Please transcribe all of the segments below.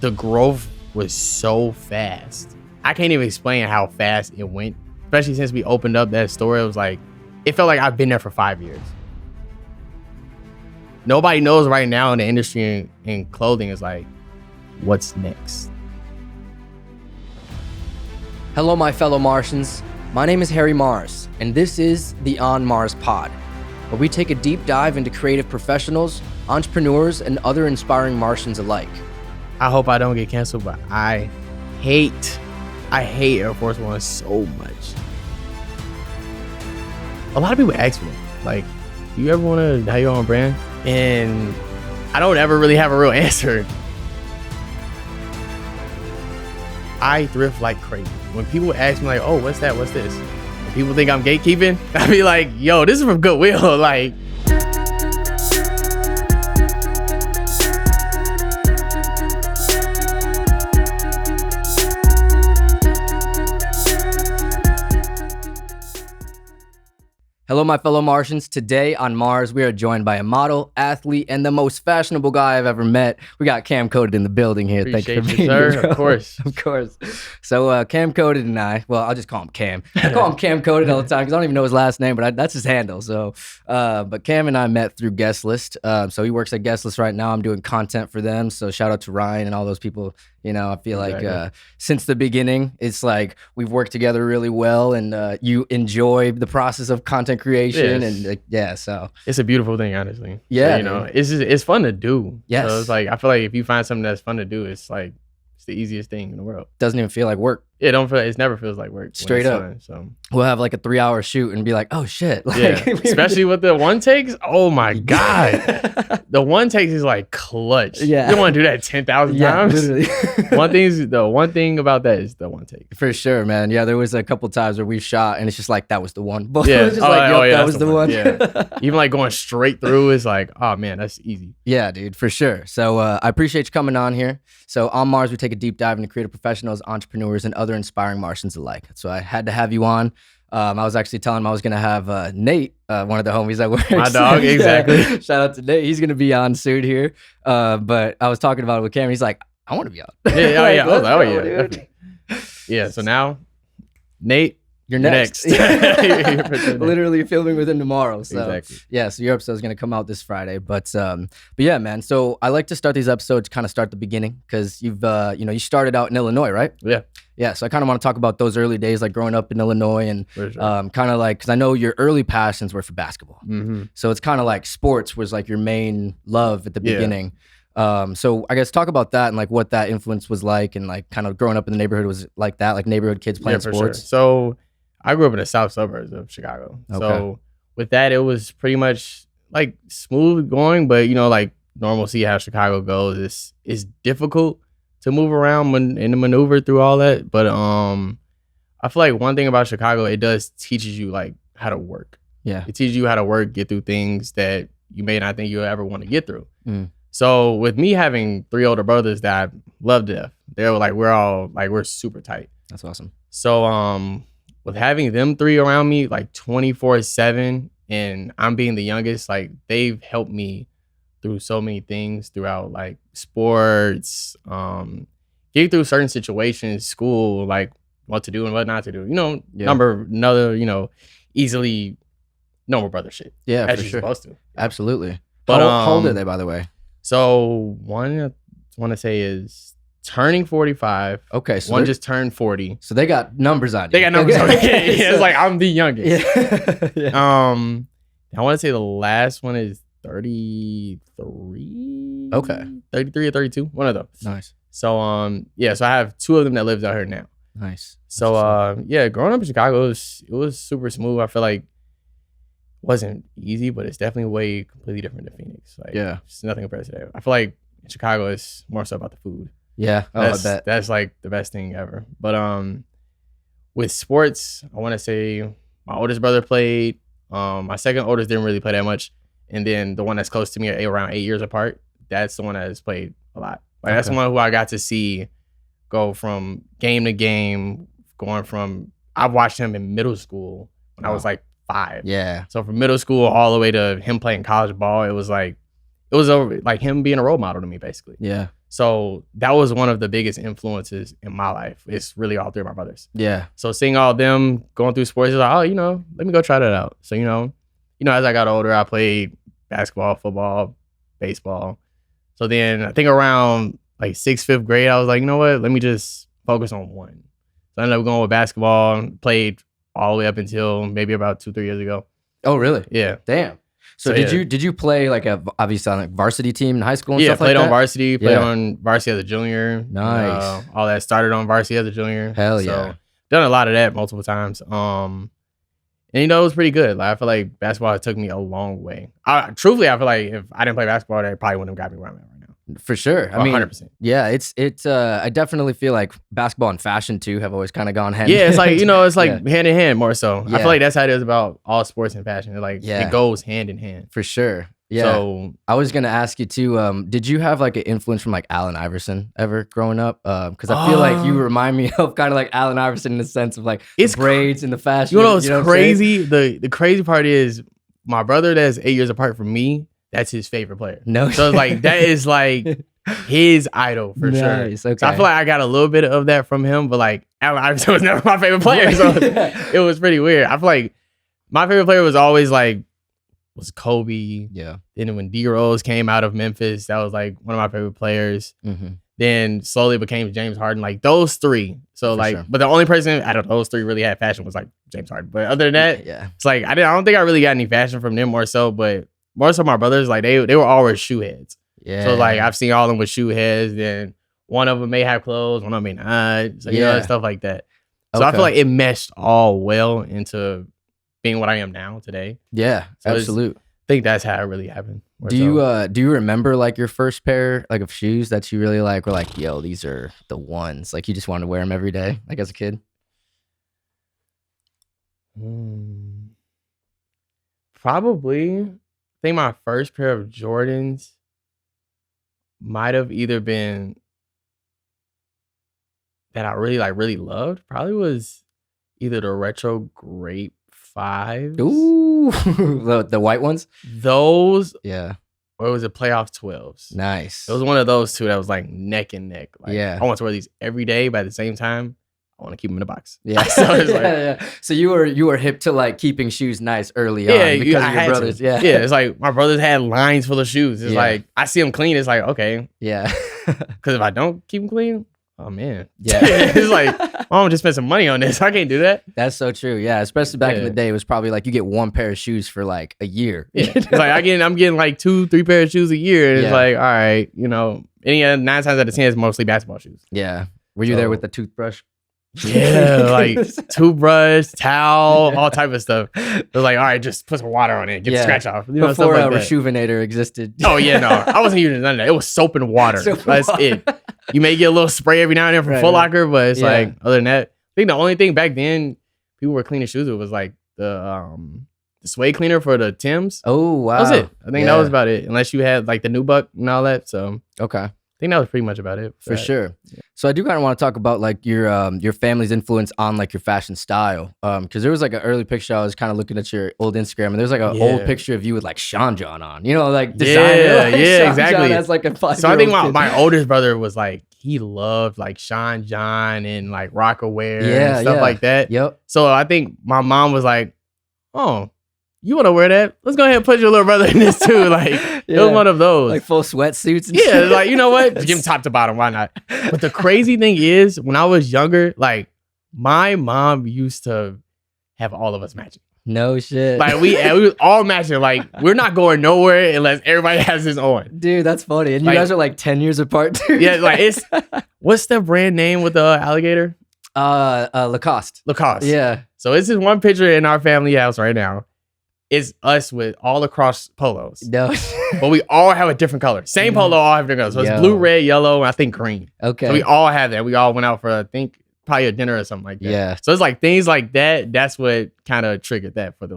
the growth was so fast. I can't even explain how fast it went, especially since we opened up that store. It was like, it felt like I've been there for 5 years. Nobody knows right now in the industry in clothing is like, what's next? Hello, my fellow Martians. My name is Harry Mars, and this is the On Mars Pod, where we take a deep dive into creative professionals, entrepreneurs, and other inspiring Martians alike. I hope I don't get canceled, but I hate Air Force One so much. A lot of people ask me, like, do you ever want to have your own brand? And I don't ever really have a real answer. I thrift like crazy. When people ask me like, oh, what's that? What's this? And people think I'm gatekeeping. I be like, yo, this is from Goodwill. Like, Hello, my fellow Martians. Today on Mars, we are joined by a model, athlete, and the most fashionable guy I've ever met. We got Kam Koded in the building here. Thank you for being sir. here, bro. Of course. Of course. So Kam Koded and I'll just call him Kam. I call him Kam Koded all the time because I don't even know his last name, but that's his handle. So, but Kam and I met through Guest List. So he works at Guest List right now. I'm doing content for them. So shout out to Ryan and all those people. You know, I feel like since the beginning, it's like we've worked together really well, and you enjoy the process of content creation, so it's a beautiful thing, honestly. Yeah, so, you know, it's fun to do. Yes, so it's like I feel like if you find something that's fun to do, it's like it's the easiest thing in the world. Doesn't even feel like work. It never feels like work. Straight up. Fun, so we'll have like a 3-hour shoot and be like, oh shit. Like, yeah, especially with the one takes. Oh my god, the one takes is like clutch. Yeah, you don't want to do that 10,000 times. Literally. one thing about that is the one take. For sure, man. Yeah, there was a couple times where we shot and it's just like that was the one. But yeah, it's just that was the one. Yeah, even like going straight through is like, oh man, that's easy. Yeah, dude, for sure. So I appreciate you coming on here. So on Mars, we take a deep dive into creative professionals, entrepreneurs, and other inspiring Martians alike. So I had to have you on. I was actually telling him I was going to have Nate, one of the homies that works. My dog, exactly. Shout out to Nate. He's going to be on soon here. But I was talking about it with Cam. He's like, I want to be on. Yeah, yeah. So now, Nate, you're next. Literally filming with him tomorrow. So exactly. Yeah, so your episode is going to come out this Friday. But yeah, man. So I like to start these episodes, kind of start the beginning, because you started out in Illinois, right? Yeah. Yeah, so I kind of want to talk about those early days, like growing up in Illinois, and sure. kind of like, because I know your early passions were for basketball. Mm-hmm. So it's kind of like sports was like your main love at the beginning. So I guess talk about that and like what that influence was like, and like kind of growing up in the neighborhood was like that, like neighborhood kids playing sports. Sure. So I grew up in the south suburbs of Chicago. Okay. So with that, it was pretty much like smooth going, but you know, like normalcy how Chicago goes is difficult to move around and to maneuver through all that. But I feel like one thing about Chicago, it does teaches you like how to work. Yeah. It teaches you how to work, get through things that you may not think you'll ever want to get through. So with me having 3 older brothers that I love to death, they're like, we're super tight. That's awesome. So with having them 3 around me like 24/7, and I'm being the youngest, like they've helped me through so many things throughout like sports, getting through certain situations, school, like what to do and what not to do. You know, easily normal brother shit. Yeah, as for you're sure. supposed to. Absolutely. But how old are they, by the way? So one I want to say is turning 45. Okay, so one just turned 40. So they got numbers on you. They got numbers on me. Yeah, it's like I'm the youngest. Yeah. I want to say the last one is 33. Okay. 33 or 32. One of those. Nice. So so I have 2 of them that lives out here now. Nice. So growing up in Chicago, it was super smooth. I feel like it wasn't easy, but it's definitely way completely different than Phoenix. Like it's nothing compared to that. I feel like in Chicago it's more so about the food. Yeah. I bet. That's like the best thing ever. But with sports, I want to say my oldest brother played. My second oldest didn't really play that much. And then the one that's close to me, around 8 years apart, that's the one that has played a lot. Like that's the one who I got to see go from game to game, I've watched him in middle school when I was like 5. Yeah. So from middle school all the way to him playing college ball, it was over like him being a role model to me, basically. Yeah. So that was one of the biggest influences in my life. It's really all three of my brothers. Yeah. So seeing all of them going through sports is like, oh, let me go try that out. So, as I got older, I played basketball, football, baseball. So then I think around like 6th, 5th grade, I was like, you know what? Let me just focus on one. So I ended up going with basketball, played all the way up until maybe about 2-3 years ago. Oh, really? Yeah. Damn. So did you play like obviously on like varsity team in high school and stuff like that? Yeah, played on varsity, played on varsity as a junior. Nice. All that started on varsity as a junior. Hell so, yeah. Done a lot of that multiple times. And it was pretty good. Like I feel like basketball took me a long way. Truthfully, I feel like if I didn't play basketball, they probably wouldn't have got me where I'm at right now. For sure. I mean, 100%. Yeah, it's I definitely feel like basketball and fashion too have always kind of gone hand. Yeah, it's like it's like hand in hand more so. Yeah. I feel like that's how it is about all sports and fashion. It goes hand in hand. For sure. Yeah. So I was gonna ask you too. Did you have like an influence from like Allen Iverson ever growing up? Because I feel like you remind me of kind of like Allen Iverson in the sense of like the braids and the fashion. It's crazy. The crazy part is my brother that's 8 years apart from me. That's his favorite player. No, so it's like that is like his idol for sure. Okay. So I feel like I got a little bit of that from him, but like Allen Iverson was never my favorite player, so it was pretty weird. I feel like my favorite player was always was Kobe. Yeah. Then when D Rose came out of Memphis, that was like one of my favorite players. Mm-hmm. Then slowly became James Harden. Like those three. So but the only person out of those three really had fashion was like James Harden. But other than that, it's like I don't think I really got any fashion from them more so, but more so my brothers, like they were always shoe heads. Yeah. So like I've seen all of them with shoe heads. Then one of them may have clothes, one of them may not. So stuff like that. So I feel like it meshed all well into being what I am now today. Yeah, so absolutely. I think that's how it really happened. Do you remember like your first pair like of shoes that you really like were like, yo, these are the ones? Like you just wanted to wear them every day, like as a kid? Probably. I think my first pair of Jordans might have either been that I really loved. Probably was either the retro Grape 5s. Ooh, the white ones? Those. Yeah. Or was it playoff 12s? Nice. It was one of those two that was like neck and neck. Like, yeah. I want to wear these every day, but at the same time, I want to keep them in the box. Yeah. So it's like, So you were hip to like keeping shoes nice early on because of your brothers. Yeah. Yeah. It's like my brothers had lines full of shoes. It's like I see them clean. It's like, okay. Yeah. Because if I don't keep them clean, oh man. Yeah. It's like, I'm just spend some money on this. I can't do that. That's so true. Yeah. Especially back in the day, it was probably like you get one pair of shoes for like a year. Yeah. It's like I'm getting like 2-3 pairs of shoes a year. And it's like, all right, 9 times out of 10 it's mostly basketball shoes. Yeah. Were you there with the toothbrush? Yeah, like toothbrush, towel, all type of stuff. It was like, all right, just put some water on it, get the scratch off. Before like Rejuvenator existed. Oh yeah, no, I wasn't using none of that. It was soap and water. That's it. You may get a little spray every now and then from Foot Locker, but it's like other than that, I think the only thing back then people were cleaning shoes with was like the suede cleaner for the Timbs. Oh wow, that was it. I think that was about it. Unless you had like the nubuck and all that. So okay. I think that was pretty much about it. For sure. Yeah. So I do kind of want to talk about like your family's influence on like your fashion style. Because there was like an early picture. I was kind of looking at your old Instagram, and there's like an old picture of you with like Sean John on. like designer. Like yeah, Sean exactly. John as like a 5-year-old So I think kid. my oldest brother was like he loved like Sean John and like Rockaware and stuff like that. Yep. So I think my mom was like, "Oh, you want to wear that? Let's go ahead and put your little brother in this too." Like it was one of those, like full sweatsuits. And shit. Like you know what? Just give him top to bottom. Why not? But the crazy thing is, when I was younger, like my mom used to have all of us matching. No shit. Like we was all matching. Like we're not going nowhere unless everybody has his own. Dude, that's funny. And you guys are like 10 years apart too. Yeah, like it's what's the brand name with the alligator? Lacoste. Lacoste. Yeah. So it's this one picture in our family house right now. It's us with all across polos. No. But we all have a different color. Same polo, all have different colors. So it's blue, red, yellow, and I think green. Okay. So we all have that. We all went out for, I think, probably a dinner or something like that. Yeah. So it's like things like that. That's what kind of triggered that for the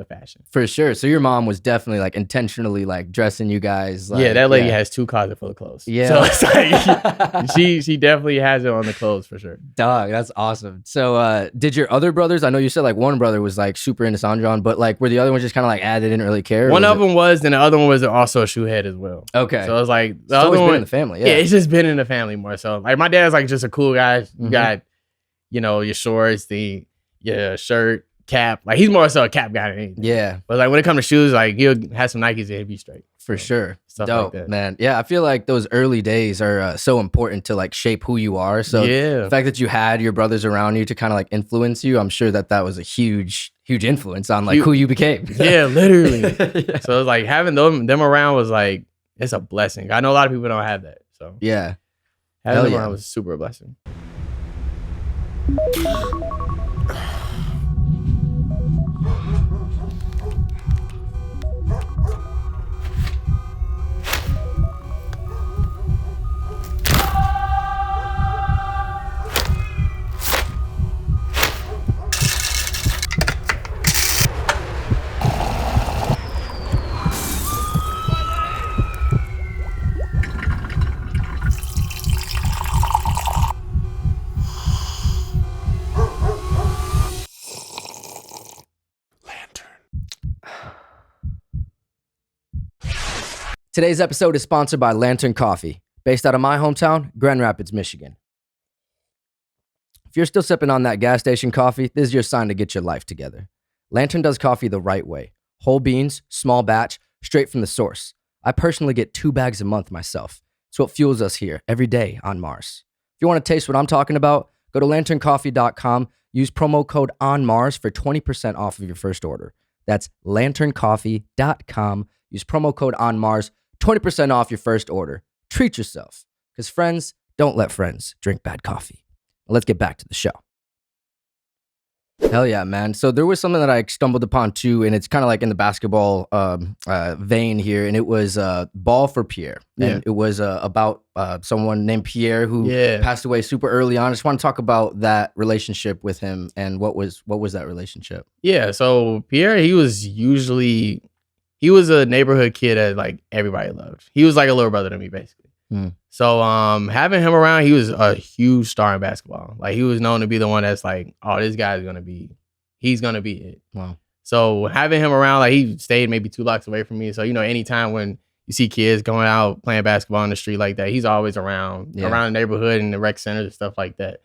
fashion. For sure. So your mom was definitely like intentionally like dressing you guys. Like, yeah, that lady has 2 closets full of clothes. Yeah. So it's like she definitely has it on the clothes for sure. Dog, that's awesome. So did your other brothers, I know you said like one brother was like super into Sanjon, but like were the other ones just kind of like, they didn't really care? One of them was, and the other one was also a shoe head as well. Okay. So it's like the it's other always one been in the family. Yeah. it's just been in the family more so. Like my dad's like just a cool guy. You got, your shorts, your shirt, cap. Like he's more so a cap guy than anything. Yeah. But like when it comes to shoes, like he'll have some Nikes and he'll be straight. For sure. Stuff Dope, like that. man. Yeah, I feel like those early days are so important to like shape who you are. So the fact that you had your brothers around you to kind of like influence you, I'm sure that was a huge influence on like who you became. Yeah, literally. Yeah. So it's like having them around was like, it's a blessing. I know a lot of people don't have that. So yeah, having them around was super a blessing. Today's episode is sponsored by Lantern Coffee, based out of my hometown, Grand Rapids, Michigan. If you're still sipping on that gas station coffee, this is your sign to get your life together. Lantern does coffee the right way. Whole beans, small batch, straight from the source. I personally get 2 bags a month myself. It's what fuels us here every day on Mars. If you want to taste what I'm talking about, go to lanterncoffee.com, use promo code ONMARS for 20% off of your first order. That's lanterncoffee.com, use promo code ONMARS, 20% off your first order. Treat yourself, because friends don't let friends drink bad coffee. Let's get back to the show. Hell yeah, man. So there was something that I stumbled upon too, and it's kind of like in the basketball vein here, and it was Ball for Pierre. And it was about someone named Pierre who passed away super early on. I just want to talk about that relationship with him and what was that relationship? Yeah, so Pierre, he was a neighborhood kid that like everybody loved. He was like a little brother to me, basically. So having him around, he was a huge star in basketball. Like he was known to be the one that's like, oh, this guy's he's gonna be it. Wow. So having him around, like he stayed maybe 2 blocks away from me. So anytime when you see kids going out playing basketball in the street like that, he's always around the neighborhood and the rec centers and stuff like that.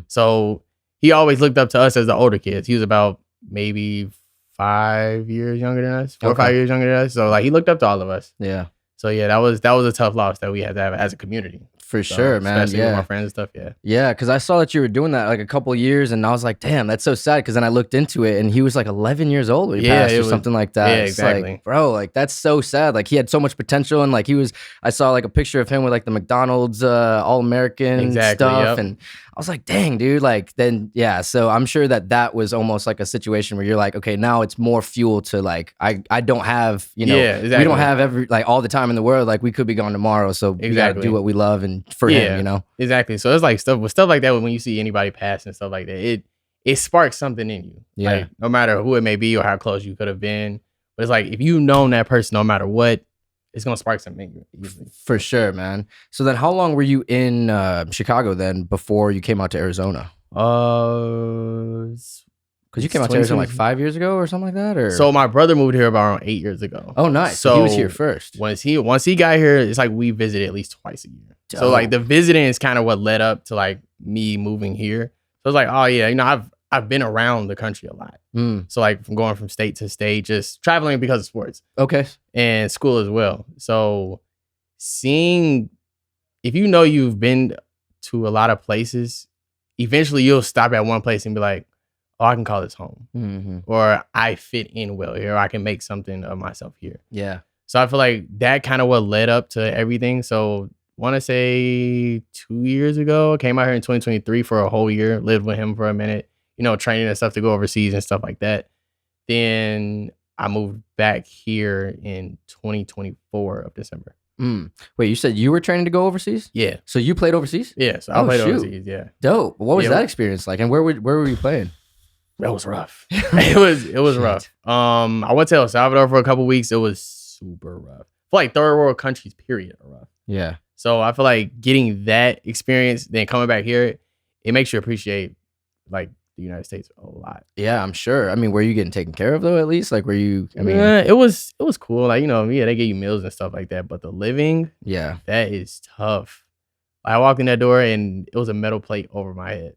So he always looked up to us as the older kids. He was about maybe 5 years younger than us, 4 or 5 years younger than us. So like he looked up to all of us. Yeah. So yeah, that was a tough loss that we had to have as a community. For sure, man. Especially with my friends and stuff, Yeah, because I saw that you were doing that like a couple of years, and I was like, damn, that's so sad. Because then I looked into it, and he was like 11 years old when he passed or something like that. Yeah, it's exactly. Like, bro, like that's so sad. Like he had so much potential, and like I saw like a picture of him with like the McDonald's All-American stuff, and I was like, dang, dude. Like then, so I'm sure that was almost like a situation where you're like, okay, now it's more fuel to like, I don't have, we don't have all the time in the world. Like we could be gone tomorrow, so we gotta do what we love and for him, Exactly. So it's like stuff like that. When you see anybody pass and stuff like that, it sparks something in you. Yeah. Like, no matter who it may be or how close you could have been, but it's like if you've known that person, no matter what, it's gonna spark something in you easily. For sure, man. So then, how long were you in Chicago then before you came out to Arizona? Because you came out to Arizona like 5 years ago or something like that, or so my brother moved here about around 8 years ago. Oh, nice. So he was here first. Once he got here, it's like we visited at least twice a year. Dope. So like the visiting is kind of what led up to like me moving here. So it's like, oh yeah, I've been around the country a lot. So like from going from state to state, just traveling because of sports. Okay. And school as well. So seeing, if you've been to a lot of places, eventually you'll stop at one place and be like, oh, I can call this home. Or I fit in well here. Or I can make something of myself here. Yeah. So I feel like that kind of what led up to everything. So want to say 2 years ago, came out here in 2023 for a whole year, lived with him for a minute, training and stuff to go overseas and stuff like that. Then I moved back here in 2024 of December. Wait, you said you were training to go overseas? Yeah. So you played overseas? Yeah. So I played overseas. Yeah. Dope. What was that experience like? And where were you playing? That was rough. It was rough. I went to El Salvador for a couple weeks. It was super rough. I feel like third world countries, period, are rough. Yeah. So I feel like getting that experience, then coming back here, it makes you appreciate like the United States a lot. Yeah, I'm sure. I mean, were you getting taken care of though? At least, like, were you? I mean, it was cool. Like, yeah, they give you meals and stuff like that. But the living, yeah. that is tough. I walked in that door and it was a metal plate over my head.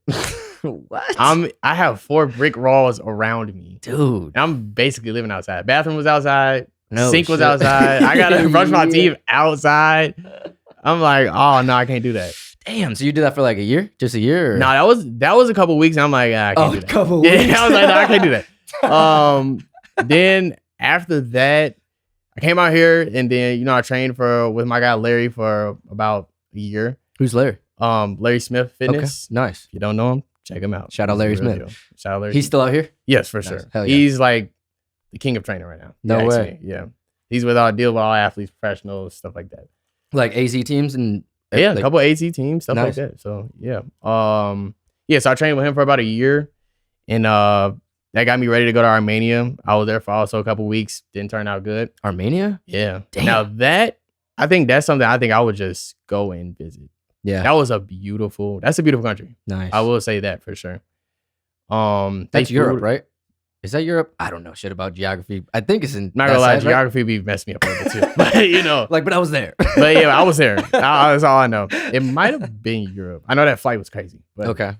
What? I have 4 brick walls around me, Dude. and I'm basically living outside. Bathroom was outside. No Sink was shit. outside. I gotta brush my teeth outside. I'm like, oh no, I can't do that. Damn. So you did that for like a year? Just a year? Or? No, that was a couple weeks, and I'm like, I can't do that. Couple weeks. Yeah, I was like, no, I can't do that. Then after that, I came out here, and then I trained with my guy Larry for about a year. Who's Larry? Larry Smith Fitness. Okay. Nice. If you don't know him, check him out. Shout out Larry Smith. Shout out Larry. He's still out here? Yes, for Nice. sure. Hell yeah. He's like the king of training right now. No way. Yeah. He's deal with all athletes, professionals, stuff like that. Like AZ teams and Yeah, like, a couple AZ teams, stuff Nice. like that. So yeah. So I trained with him for about a year, and that got me ready to go to Armenia. I was there for also a couple weeks. Didn't turn out good. Armenia? Yeah. Damn. Now I think that's something I think I would just go and visit. Yeah. That's a beautiful country. Nice. I will say that for sure. That's Europe, right? Is that Europe? I don't know shit about geography. I think it's in. Not gonna lie, side, right? geography be messed me up a little bit too. But Like, but I was there. But yeah, I was there. That's all I know. It might have been Europe. I know that flight was crazy. But Okay.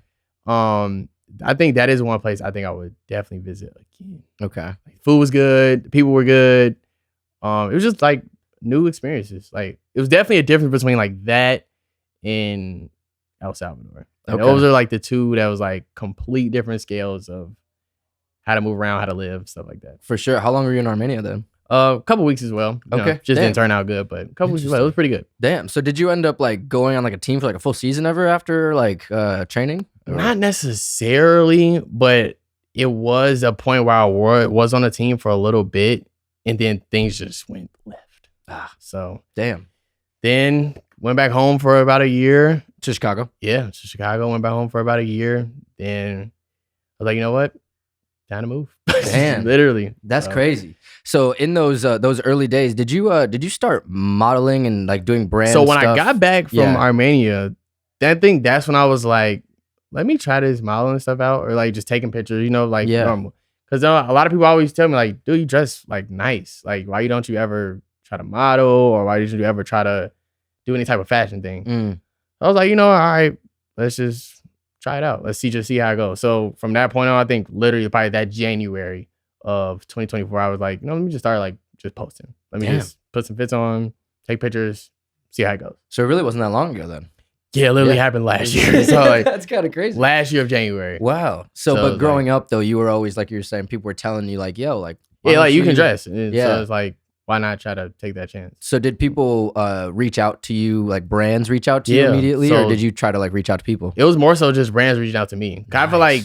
I think that is one place I think I would definitely visit again. Okay. Like, food was good, the people were good. It was just like new experiences. Like, it was definitely a difference between like that and El Salvador. Like, Okay. those are like the two that was like complete different scales of how to move around, how to live, stuff like that. For sure. How long were you in Armenia then? A couple weeks as well. Okay. Just Damn. didn't turn out good, but a couple weeks as well. It was pretty good. Damn. So did you end up like going on like a team for like a full season ever after like training? Or- Not necessarily, but it was a point where I was on a team for a little bit, and then things just went left. So Damn. then went back home for about a year. To Chicago. Yeah, to Chicago. Went back home for about a year. Then I was like, you know what? Time to move. Damn. Literally. That's crazy. So in those early days, did you start modeling and like doing brand So when stuff? I got back from Armenia, I think that's when I was like, let me try this modeling stuff out, or like just taking pictures, like normal. Because a lot of people always tell me like, dude, you dress like nice. Like, why don't you ever try to model, or why did you ever try to do any type of fashion thing? I was like, all right, let's just try it out. Let's see how it goes. So from that point on, I think literally probably that January of 2024, I was like, let me just start like just posting. Let me just put some fits on, take pictures, see how it goes. So it really wasn't that long ago then. Yeah, it literally happened last year. So like that's kind of crazy. Last year of January. Wow. So but growing up though, you were always like you were saying, people were telling you like, yo, like like you can dress. So Yeah. it's like, why not try to take that chance? So did people reach out to you, like brands reach out to you immediately, or did you try to like reach out to people? It was more so just brands reaching out to me. Nice. I feel like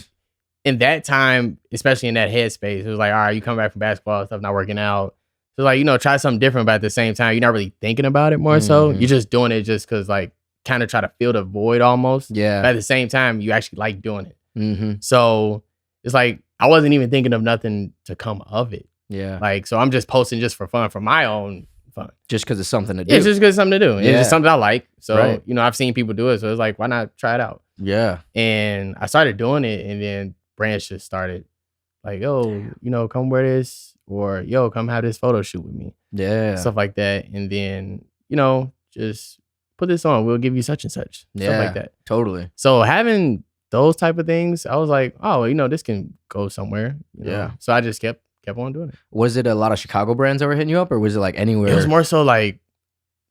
in that time, especially in that headspace, it was like, all right, you come back from basketball, stuff not working out. So like, try something different, but at the same time, you're not really thinking about it more so. You're just doing it just because like kind of try to fill the void almost. Yeah. But at the same time, you actually like doing it. So it's like, I wasn't even thinking of nothing to come of it. Yeah. Like, so I'm just posting just for fun, for my own fun. Just because it's something to do. It's just because it's something to do. It's just something I like. So, I've seen people do it. So it's like, why not try it out? Yeah. And I started doing it, and then brands just started like, yo, come wear this, or yo, come have this photo shoot with me. Yeah. Stuff like that. And then, just put this on. We'll give you such and such. Stuff like that. Totally. So having those type of things, I was like, oh, this can go somewhere. Yeah. So I just kept on doing it. Was it a lot of Chicago brands that were hitting you up, or was it like anywhere? It was more so like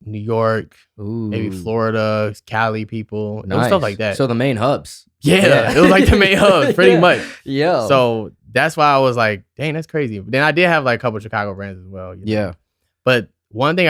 New York, Ooh. maybe Florida, Cali people, Nice. stuff like that. So the main hubs. Yeah, it was like the main hubs, pretty much. Yeah. So that's why I was like, dang, that's crazy. But then I did have like a couple of Chicago brands as well. Yeah. But one thing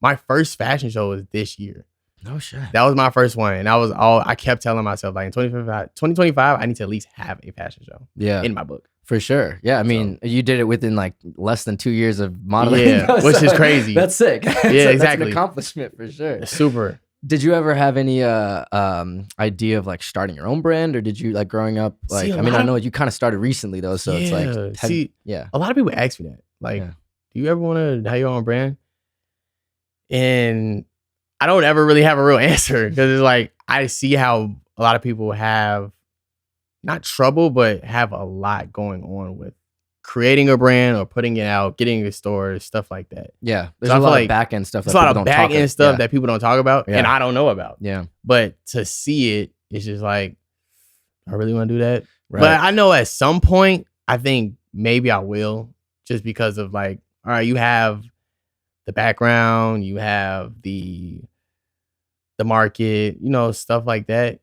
my first fashion show was this year. No shit. That was my first one. And I kept telling myself, like in 2025, I need to at least have a fashion show. Yeah. In my book. For sure. Yeah. I mean, you did it within like less than 2 years of modeling. Yeah, which is crazy. That's sick. Yeah, That's exactly. an accomplishment for sure. Super. Did you ever have any idea of like starting your own brand, or did you like growing up? Like, See, I mean, I know you kind of started recently though, so it's like, a lot of people ask me that. Like, do you ever want to have your own brand? And I don't ever really have a real answer because it's like I see how a lot of people have not trouble, but have a lot going on with creating a brand or putting it out, getting it in stores, stuff like that. Yeah, there's a lot of back end stuff. There's a lot of back end stuff that people don't talk about, and I don't know about. Yeah, but to see it, it's just like, I really want to do that. Right. But I know at some point, I think maybe I will, just because of like, all right, you have the background, you have the market, you know, stuff like that.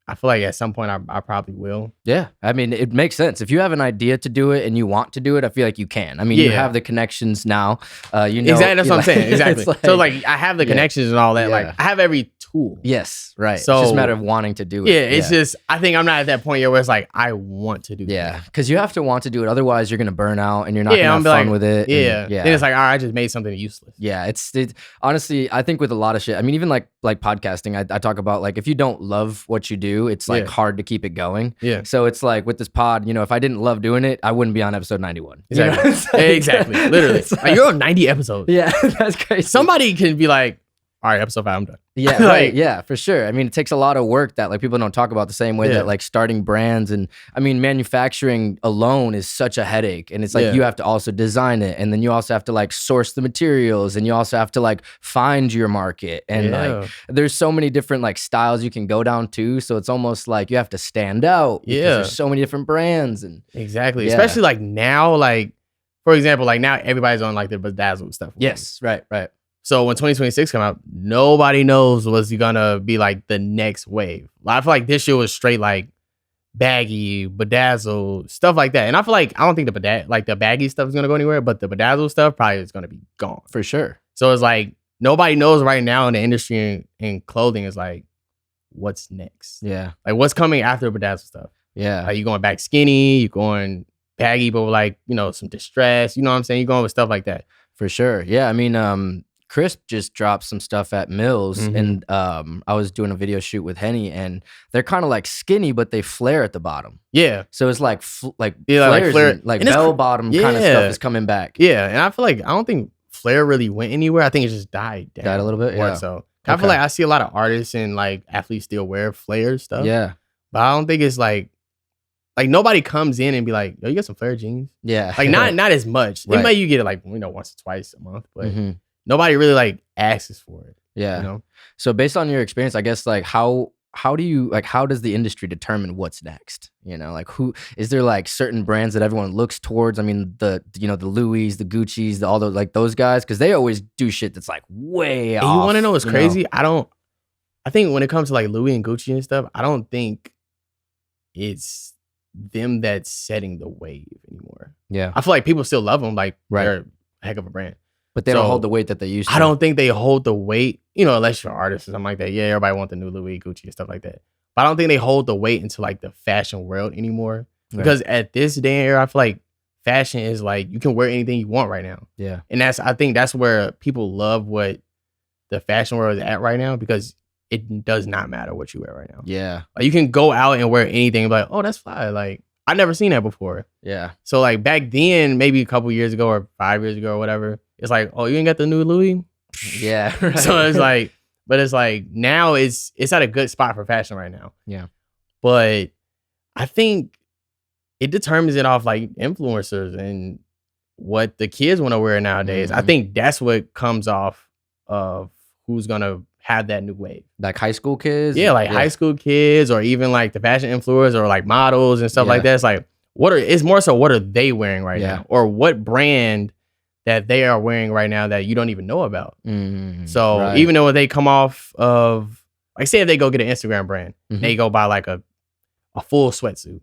I feel like at some point I probably will. Yeah. I mean, it makes sense. If you have an idea to do it and you want to do it, I feel like you can. I mean, you have the connections now. You know, exactly. That's what I'm saying. Exactly. Like, so like I have the connections and all that. Like I have every tool. Yes. Right. So it's just a matter of wanting to do it. Yeah. It's just, I think I'm not at that point yet where it's like, I want to do it. Yeah. Because you have to want to do it. Otherwise you're going to burn out and you're not going to have fun with it. Yeah. Then it's like, all right, I just made something useless. Yeah. It's honestly, I think with a lot of shit, I mean, even like podcasting, I talk about like, if you don't love what you do, it's like hard to keep it going. Yeah. So it's like with this pod, you know, if I didn't love doing it, I wouldn't be on episode 91. Exactly. You know? Like, exactly. Literally. Like, you're on 90 episodes. Yeah. That's crazy. Somebody can be like, all right, episode 5, I'm done. Yeah, like, right. Yeah, for sure. I mean, it takes a lot of work that like people don't talk about the same way that like starting brands and I mean, manufacturing alone is such a headache. And it's like you have to also design it, and then you also have to like source the materials, and you also have to like find your market. And like there's so many different like styles you can go down to. So it's almost like you have to stand out. Yeah. There's so many different brands and exactly. Especially like now, like for example, like now everybody's on like the bedazzled stuff. Yes, right. So when 2026 come out, nobody knows what's gonna be like the next wave. I feel like this year was straight like baggy, bedazzled, stuff like that. And I feel like I don't think the baggy stuff is gonna go anywhere, but the bedazzled stuff probably is gonna be gone for sure. So it's like nobody knows right now in the industry in clothing is like what's next. Yeah, like what's coming after the bedazzled stuff. Yeah, like you going back skinny, you going baggy, but with like you know some distress. You know what I'm saying? You going with stuff like that for sure. Yeah, I mean, Crisp just dropped some stuff at Mills, and I was doing a video shoot with Henny, and they're kind of like skinny, but they flare at the bottom. Yeah, so it's like flares, like bell bottom kind of stuff is coming back. Yeah, and I feel like I don't think flare really went anywhere. I think it just died a little bit. Yeah, so I feel like I see a lot of artists and like athletes still wear flare stuff. Yeah, but I don't think it's like nobody comes in and be like, yo, you got some flare jeans? Yeah, like not as much. Right. It might you get it like once or twice a month, but. Nobody really like asks for it. Yeah. You know? So based on your experience, I guess like how does the industry determine what's next? You know, like who is there like certain brands that everyone looks towards? I mean, the Louis, the Gucci's, all those like those guys, because they always do shit that's like way off. You want to know what's crazy? I think when it comes to like Louis and Gucci and stuff, I don't think it's them that's setting the wave anymore. Yeah. I feel like people still love them. Like they're a heck of a brand. But they don't hold the weight that they used to. I don't think they hold the weight, unless you're an artist or something like that. Yeah, everybody wants the new Louis, Gucci, and stuff like that. But I don't think they hold the weight into like the fashion world anymore. Because at this day and era, I feel like fashion is like you can wear anything you want right now. Yeah. And I think that's where people love what the fashion world is at right now, because it does not matter what you wear right now. Yeah. Like you can go out and wear anything and be like, oh, that's fly. Like I've never seen that before. Yeah. So like back then, maybe a couple years ago or 5 years ago or whatever, it's like, oh, you ain't got the new Louis? Yeah. Right. So it's like, but it's like now it's at a good spot for fashion right now. Yeah. But I think it determines it off like influencers and what the kids want to wear nowadays. I think that's what comes off of who's gonna have that new wave. Like high school kids? Yeah, like high school kids, or even like the fashion influencers or like models and stuff like that. It's like it's more so what are they wearing right now? Or what brand that they are wearing right now that you don't even know about. So even though they come off of, like say if they go get an Instagram brand, they go buy like a full sweatsuit,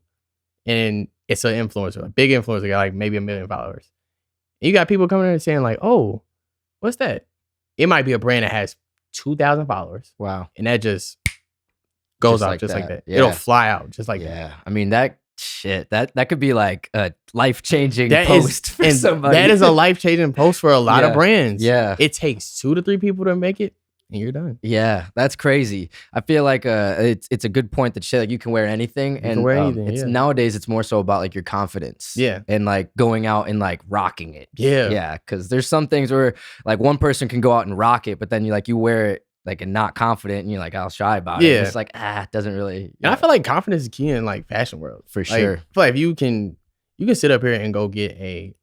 and it's an influencer, a big influencer, got like maybe 1 million followers. And you got people coming in and saying like, oh, what's that? It might be a brand that has 2,000 followers. Wow. And that just goes out just like that. Yeah. It'll fly out just like that. Yeah. I mean, that could be like a life-changing post for somebody. That is a life-changing post for a lot of brands. Yeah. It takes 2 to 3 people to make it. and you're done. Yeah, that's crazy. I feel like it's a good point that shit like you can wear anything, You and can wear anything. it's Yeah. nowadays it's more so about like your confidence. Yeah. And like going out and like rocking it. Yeah. Yeah, because there's some things where like one person can go out and rock it, but then you wear it like and not confident, and you're like all shy about it. Yeah. It's like it doesn't really. And I feel like confidence is key in like fashion world. For Like, sure. I feel like if you can sit up here and go get a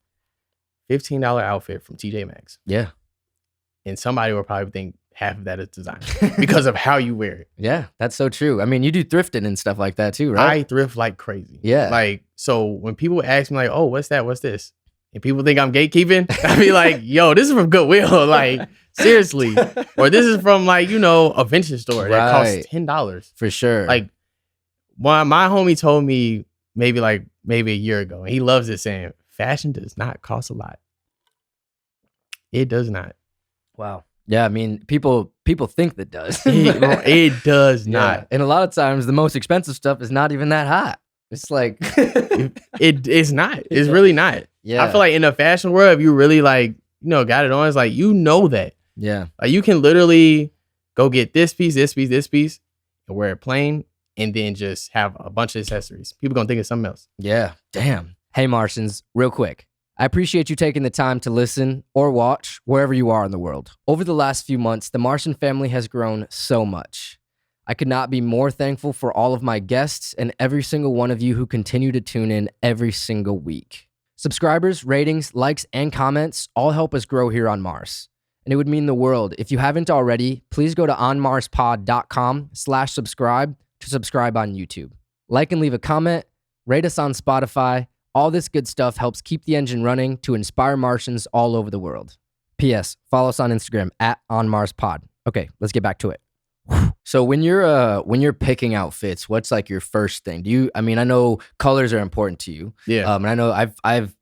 $15 outfit from TJ Maxx, Yeah. and somebody will probably think half of that is design because of how you wear it. Yeah, that's so true. I mean, you do thrifting and stuff like that too, right? I thrift like crazy. Yeah. Like, so when people ask me like, oh, what's that? What's this? And people think I'm gatekeeping, I be like, yo, this is from Goodwill. Like, seriously. Or this is from like, a vintage store that costs $10. For sure. Like, my homie told me maybe a year ago, and he loves it, saying fashion does not cost a lot. It does not. Wow. Yeah, I mean, people think that does. It does not. Yeah. And a lot of times the most expensive stuff is not even that hot. It's like it's not. It's really not. Yeah. I feel like in the fashion world, if you really got it on, it's like that. Yeah. Like you can literally go get this piece, and wear it plain, and then just have a bunch of accessories. People gonna think it's something else. Yeah. Damn. Hey, Martians, real quick. I appreciate you taking the time to listen or watch wherever you are in the world. Over the last few months, the Martian family has grown so much. I could not be more thankful for all of my guests and every single one of you who continue to tune in every single week. Subscribers, ratings, likes, and comments all help us grow here on Mars. And it would mean the world. If you haven't already, please go to onmarspod.com/subscribe to subscribe on YouTube. Like and leave a comment, rate us on Spotify. All this good stuff helps keep the engine running to inspire Martians all over the world. P.S. Follow us on Instagram @OnMarsPod. Okay, let's get back to it. So when you're picking outfits, what's like your first thing? I know colors are important to you. Yeah. And I know I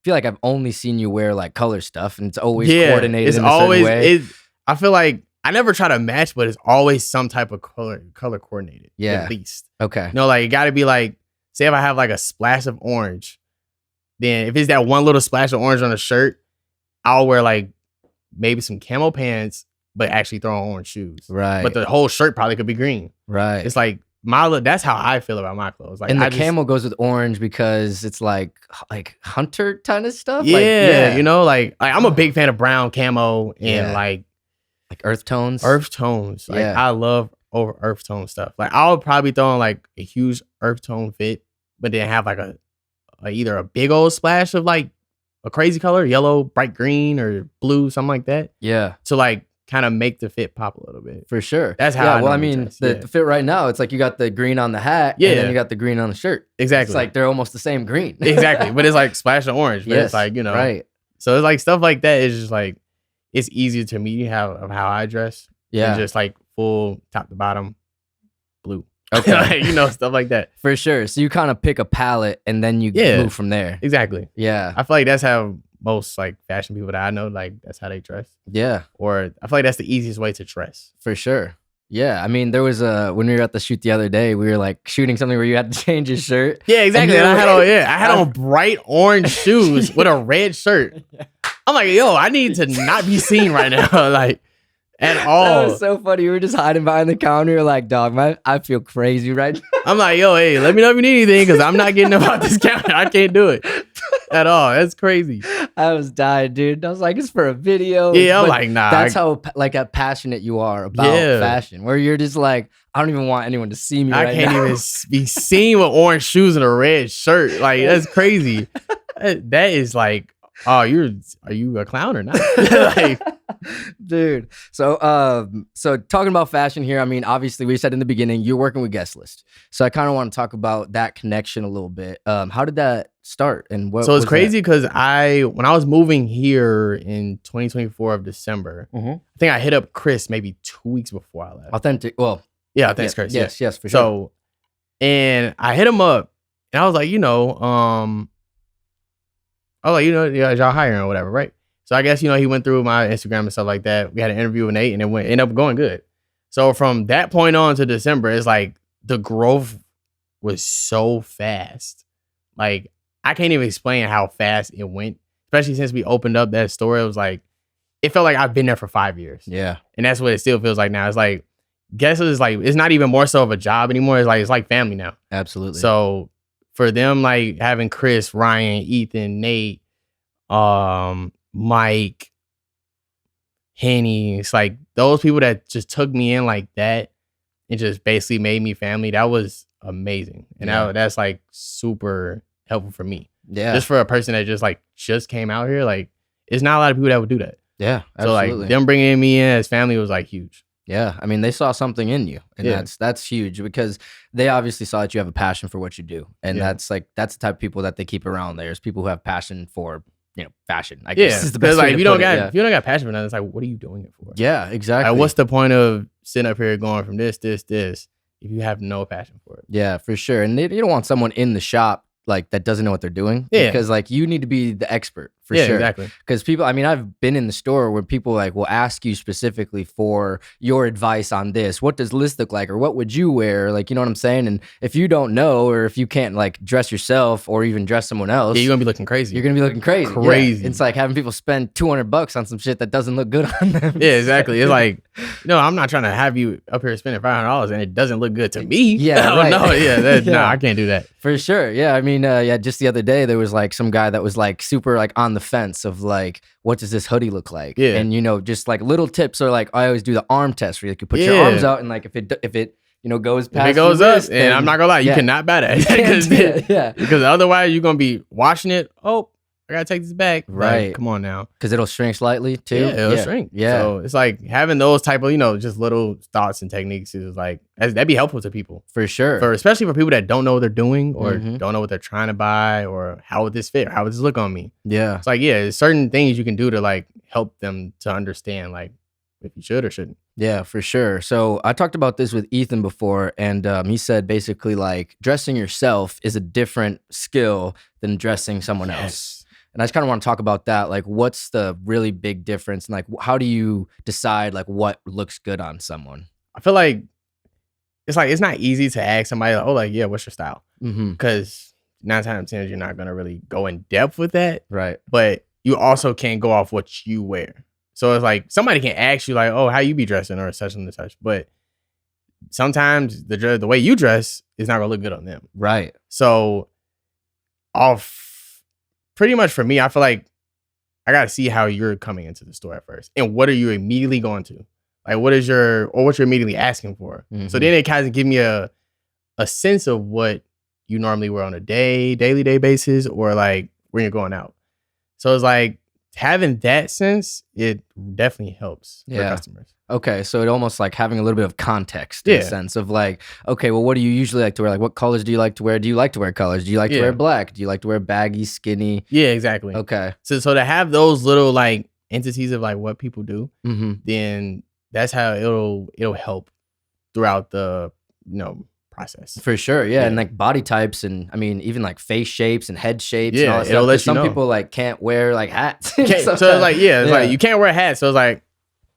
feel like I've only seen you wear like color stuff, and it's always coordinated. It's in a certain always way. I feel like I never try to match, but it's always some type of color coordinated. Yeah. At least. Okay. Like it gotta be like, say if I have like a splash of orange, then if it's that one little splash of orange on a shirt, I'll wear like maybe some camo pants, but actually throw on orange shoes. Right. But the whole shirt probably could be green. Right. It's like my look. That's how I feel about my clothes. Like, and the camo goes with orange because it's like hunter kind of stuff. Yeah. Like I'm a big fan of brown camo and like earth tones. Like I love earth tone stuff. Like I would probably throw on like a huge earth tone fit, but then have like either a big old splash of like a crazy color, yellow, bright green, or blue, something like that. Yeah. To like kind of make the fit pop a little bit. For sure. That's how the fit right now, it's like you got the green on the hat and then you got the green on the shirt. Exactly. It's like they're almost the same green. Exactly. But it's like splash of orange. But it's like, Right. So it's like stuff like that is just like, it's easier to me of how I dress. Yeah. And just like full top to bottom blue. Okay. Stuff like that. For sure. So you kind of pick a palette and then you move from there. Exactly. Yeah. I feel like that's how most like fashion people that I know, like that's how they dress. Yeah. Or I feel like that's the easiest way to dress. For sure. Yeah. I mean, there was when we were at the shoot the other day, we were like shooting something where you had to change your shirt. Yeah, exactly. And I had on bright orange shoes with a red shirt. I'm like, yo, I need to not be seen right now. Like at all. That was so funny. You were just hiding behind the counter. You're like, dog, I feel crazy right now. I'm like, yo, hey, let me know if you need anything because I'm not getting about this counter. I can't do it at all. That's crazy. I was dying, dude. I was like, it's for a video. Yeah, I'm like, nah. That's how like passionate you are about fashion, where you're just like, I don't even want anyone to see me. I can't even be seen with orange shoes and a red shirt. Like that's crazy. That is like, oh, are you a clown or not? Like, dude. So talking about fashion here, I mean, obviously we said in the beginning you're working with Guest List. So I kind of want to talk about that connection a little bit. How did that start and what? So it's crazy because when I was moving here in 2024 of December, I think I hit up Chris maybe 2 weeks before I left. Authentic. Well, yeah, thanks, Chris. Yes, for sure. So, and I hit him up and I was like, y'all hiring or whatever, right? So I guess, he went through my Instagram and stuff like that. We had an interview with Nate and it ended up going good. So from that point on to December, it's like the growth was so fast. Like I can't even explain how fast it went, especially since we opened up that store. It was like, it felt like I've been there for 5 years. Yeah. And that's what it still feels like now. It's like, Gessler is like, it's not even more so of a job anymore. It's like family now. Absolutely. So for them, like having Chris, Ryan, Ethan, Nate, Mike, Henny, it's like those people that just took me in like that and just basically made me family. That was amazing. And that's like super helpful for me. Yeah. Just for a person that just came out here, like it's not a lot of people that would do that. Yeah, absolutely. So like them bringing me in as family was like huge. Yeah, I mean, they saw something in you, and that's huge because they obviously saw that you have a passion for what you do, and that's the type of people that they keep around. There's people who have passion for fashion. I guess is the best way like to if you don't put it, if you don't got passion for nothing, it's like what are you doing it for? Yeah, exactly. Like, what's the point of sitting up here going from this if you have no passion for it? Yeah, for sure. And you don't want someone in the shop like that doesn't know what they're doing. Yeah, because like you need to be the expert for sure. Exactly. Because people, I mean, I've been in the store where people like will ask you specifically for your advice on this. What does this look like, or what would you wear? Like, you know what I'm saying? And if you don't know, or if you can't like dress yourself or even dress someone else, you're gonna be looking crazy. You're gonna be looking crazy. Yeah. It's like having people spend $200 on some shit that doesn't look good on them. Yeah, exactly. It's like, no, I'm not trying to have you up here spending $500 and it doesn't look good to me. Yeah, right. No, no, I can't do that. For sure. Yeah, I mean, just the other day there was like some guy that was like super like on the fence of like, what does this hoodie look like? Yeah. And just like little tips are like, I always do the arm test where you can put your arms out and like if it goes past, if it goes up, and I'm not gonna lie, you cannot buy that because otherwise you're gonna be washing it. Oh, I gotta take this back. Right. Like, come on now. Because it'll shrink slightly too. Yeah, it'll shrink. Yeah. So it's like having those type of, just little thoughts and techniques is like, that'd be helpful to people. For sure. Especially for people that don't know what they're doing or don't know what they're trying to buy or how would this fit? How would this look on me? Yeah. It's like, there's certain things you can do to like help them to understand like if you should or shouldn't. Yeah, for sure. So I talked about this with Ethan before, and he said basically like dressing yourself is a different skill than dressing someone else. And I just kind of want to talk about that. Like, what's the really big difference? And like, how do you decide like what looks good on someone? I feel like it's not easy to ask somebody like, oh, like, yeah, what's your style? Because 9 times out of 10 you're not gonna really go in depth with that. Right. But you also can't go off what you wear. So it's like somebody can ask you like, oh, how you be dressing or such and such. But sometimes the way you dress is not gonna look good on them. Right. So pretty much for me, I feel like I gotta see how you're coming into the store at first. And what are you immediately going to? Like what you're immediately asking for. So then it kind of give me a sense of what you normally wear on a daily basis or like when you're going out. So it's like having that sense, it definitely helps for customers. Okay, so it almost like having a little bit of context in a sense of like, okay, well, what do you usually like to wear? Like, what colors do you like to wear? Do you like to wear colors? Do you like to wear black? Do you like to wear baggy, skinny? Yeah, exactly. Okay. So to have those little like entities of like what people do, then that's how it'll help throughout the process. For sure, yeah, and like body types, and I mean even like face shapes and head shapes. Yeah, and all that it'll stuff. let you Some know. people like can't wear like hats. So it's like it's like you can't wear a hat. So it's like,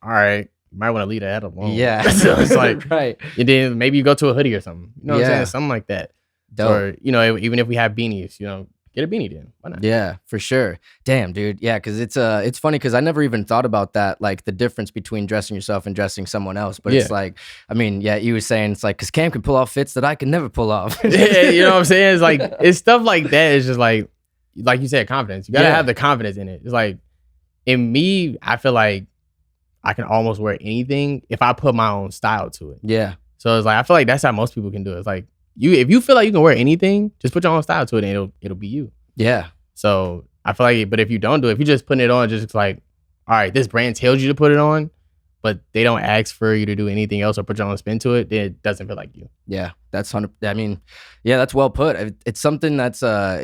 all right, you might want to leave the hat alone. Yeah. So it's like right. And then maybe you go to a hoodie or something. You know what I'm saying? Something like that. Dope. Or even if we have beanies, get a beanie then. Why not? Yeah, for sure. Damn, dude. Yeah, because it's funny because I never even thought about that, like the difference between dressing yourself and dressing someone else. But it's like, I mean, you were saying it's like because Cam can pull off fits that I can never pull off. Yeah, you know what I'm saying? It's like it's stuff like that. It's just like you said, confidence. You gotta have the confidence in it. It's like in me, I feel like I can almost wear anything if I put my own style to it. Yeah. So it's like I feel like that's how most people can do it. It's like if you feel like you can wear anything, just put your own style to it and it'll be you. Yeah. So I feel like, but if you don't do it, if you're just putting it on, just like, all right, this brand tells you to put it on, but they don't ask for you to do anything else or put your own spin to it, then it doesn't feel like you. Yeah, that's 100. I mean, yeah, that's well put. It's something that's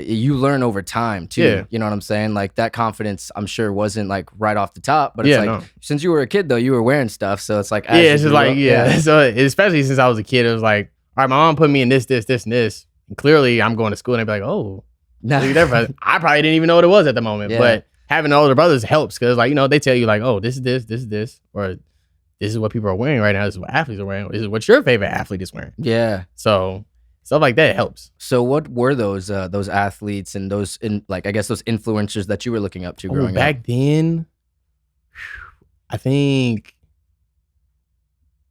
you learn over time too. Yeah. You know what I'm saying? Like that confidence, I'm sure wasn't like right off the top, but it's like since you were a kid though, you were wearing stuff, so it's like it's just like So especially since I was a kid, it was like, all right, my mom put me in this, and this, and clearly I'm going to school and they'd be like, oh. I probably didn't even know what it was at the moment, but having older brothers helps because like they tell you like, oh, this is this, or this is what people are wearing right now. This is what athletes are wearing. This is what your favorite athlete is wearing. Yeah. So stuff like that helps. So what were those athletes and those those influencers that you were looking up to growing back up? then? I think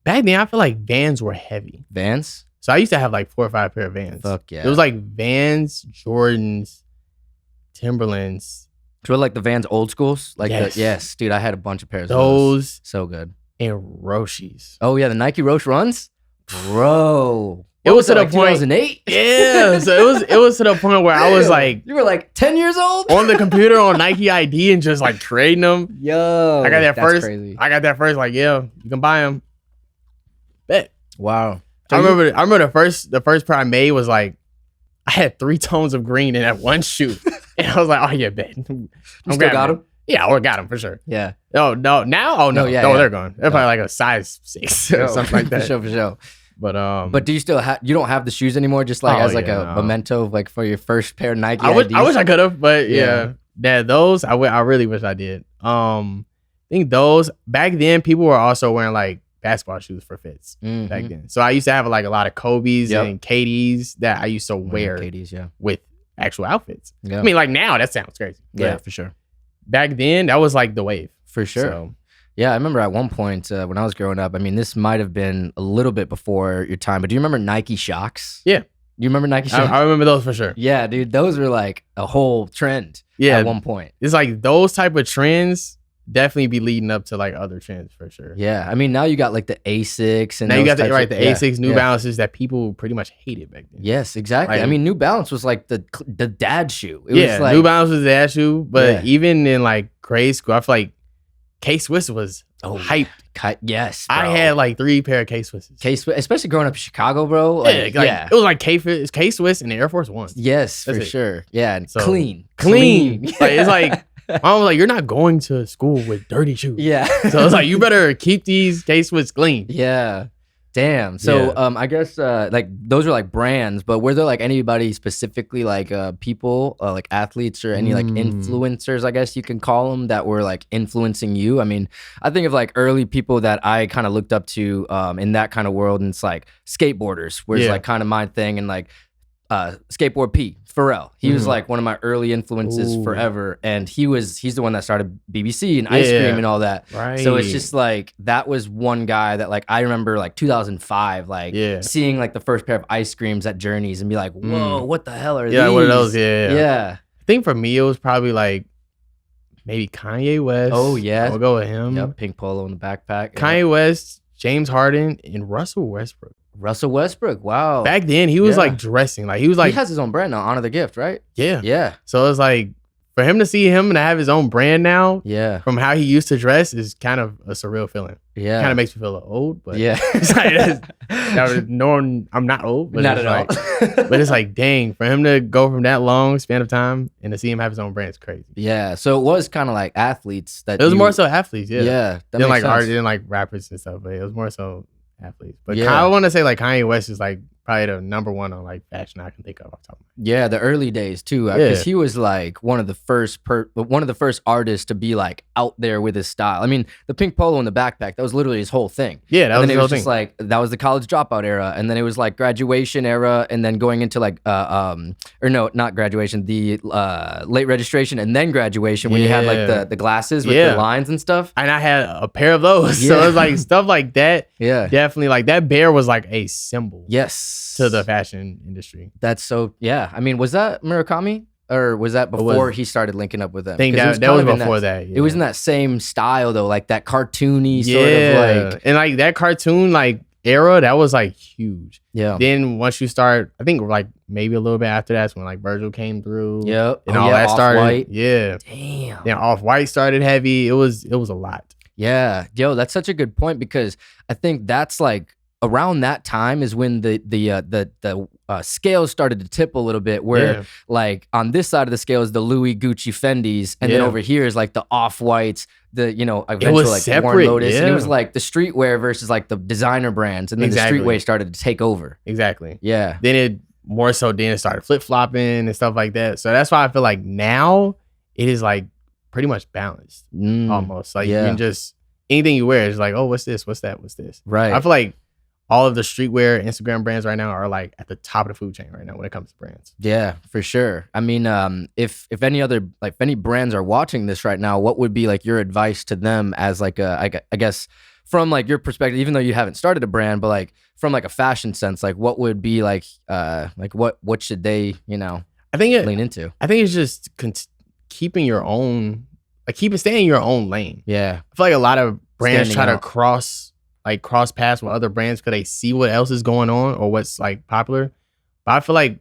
back then I feel like Vans were heavy. Vans? So I used to have like 4 or 5 pair of Vans. Fuck yeah. It was like Vans, Jordans, Timberlands. So like the Vans old schools? Like Yes. yes, dude, I had a bunch of pairs of Those So good. and Roshis. Oh yeah, the Nike Roche runs? Bro. It What was to that, the like point. 2008? Yeah. So it was to the point where I was like You were like 10 years old? on the computer on Nike ID and just like creating them. Yo. I got that that's first. Crazy. I got that first. Like, yeah, you can buy them. Bet. Wow. I remember the first pair I made was like I had 3 tones of green in that one shoe, and I was like, oh yeah, bet. You still got them? Yeah, I got them for sure. Yeah. No, now, oh no, yeah, no, yeah. they're gone. They're probably like a size 6 or something like that. For sure. But do you still have? You don't have the shoes anymore, just like as like a no. memento, like for your first pair of Nike. I wish IDs? I could have, but yeah, those I really wish I did. I think those back then people were also wearing like basketball shoes for fits back then. So I used to have like a lot of Kobe's and KD's that I used to wear KD's, with actual outfits. Yeah. I mean, like now that sounds crazy. Yeah, But for sure. back then that was like the wave. For sure. So, Yeah, I remember at one point when I was growing up, I mean, this might have been a little bit before your time, but do you remember Nike Shocks? Yeah. You remember Nike Shocks? I remember those for sure. Yeah, dude, those were like a whole trend at one point. It's like those type of trends definitely be leading up to like other trends for sure. Yeah, I mean, now you got like the Asics and now you got the yeah, Asics, New Balances that people pretty much hated back then. Yes, exactly. Like, I mean, New Balance was like the dad shoe. It yeah, was like, New Balance was the dad shoe, but Yeah. even in like grade school, I feel like K-Swiss was hype. Yes, I bro. had like 3 pair of K-Swisses. K-Swiss, especially growing up in Chicago, bro. Like, It was like K-Swiss and the Air Force Ones. Yes, That's for it. sure. Yeah, and So, clean. Like it's like mom was like, you're not going to school with dirty shoes. Yeah. So it's like you better keep these K-Swiss clean. Yeah. Damn. So Yeah. I guess like those are like brands, but were there like anybody specifically like people like athletes or any like influencers, I guess you can call them, that were like influencing you? I mean, I think of like early people that I kind of looked up to in that kind of world, and it's like skateboarders, where it's like kind of my thing, and like Skateboard P, Pharrell. He was like one of my early influences forever, and he's the one that started BBC and Ice Cream and all that. Right. So it's just like that was one guy that like I remember like 2005 like seeing like the first pair of ice creams at Journeys and be like, whoa, what the hell are these? Yeah, one of those. Yeah. I think for me it was probably like maybe Kanye West. Oh yeah, I'll go with him. Yep, pink polo in the backpack. Kanye West, James Harden, and Russell Westbrook. Russell Westbrook. Wow. Back then he was like dressing like he was like he has his own brand now, Honor the Gift, right? Yeah. Yeah. So it's like for him to see him and to have his own brand now, from how he used to dress is kind of a surreal feeling. Yeah. Kind of makes me feel a little old, but it's like, no, I'm not old, but not it's at like, all. but it's like, dang, for him to go from that long span of time and to see him have his own brand is crazy. Yeah. So it was kind of like athletes that it was more so athletes, Yeah. That didn't like makes art, sense. didn't like rappers and stuff, but it was more so athletes. But Yeah. I want to say like Kanye West is like probably the number one on like fashion I can think of off the top of my Yeah, the early days too, because he was like one of the first artists to be like out there with his style. I mean, the pink polo in the backpack, that was literally his whole thing. Yeah, that and was then his it whole was thing. just like that was the college dropout era, and then it was like graduation era, and then going into like or no, not graduation, the late registration, and then graduation when you had like the glasses with the lines and stuff. And I had a pair of those, so it's like stuff like that. Yeah, definitely like that bear was like a symbol. Yes, to the fashion industry. That's so. Yeah, I mean, was that Murakami? Or was that before he started linking up with them? I think that was before that. It was in that same style though, like that cartoony sort of like, and like that cartoon like era, that was like huge. Yeah. Then once you start, I think like maybe a little bit after that's when like Virgil came through. Yep. And all that started. Off-White. Yeah. Damn. Then Off-White started heavy. It was a lot. Yeah. Yo, that's such a good point, because I think that's like around that time is when the scales started to tip a little bit, where like on this side of the scale is the Louis, Gucci, Fendi's, and then over here is like the Off-Whites, the eventually like separate, Warren Lotus, and it was like the streetwear versus like the designer brands, and then the streetwear started to take over. Exactly. Yeah. Then it started flip flopping and stuff like that. So that's why I feel like now it is like pretty much balanced, almost like you can just anything you wear is like, oh, what's this? What's that? What's this? Right. I feel like all of the streetwear Instagram brands right now are like at the top of the food chain right now when it comes to brands. Yeah, for sure. I mean, if any other like if any brands are watching this right now, what would be like your advice to them as like I guess from like your perspective, even though you haven't started a brand, but like from like a fashion sense, like what would be like what should they lean into? I think it's just keeping your own, like staying in your own lane. Yeah, I feel like a lot of brands Standing try to out. cross paths with other brands because they see what else is going on or what's like popular. But I feel like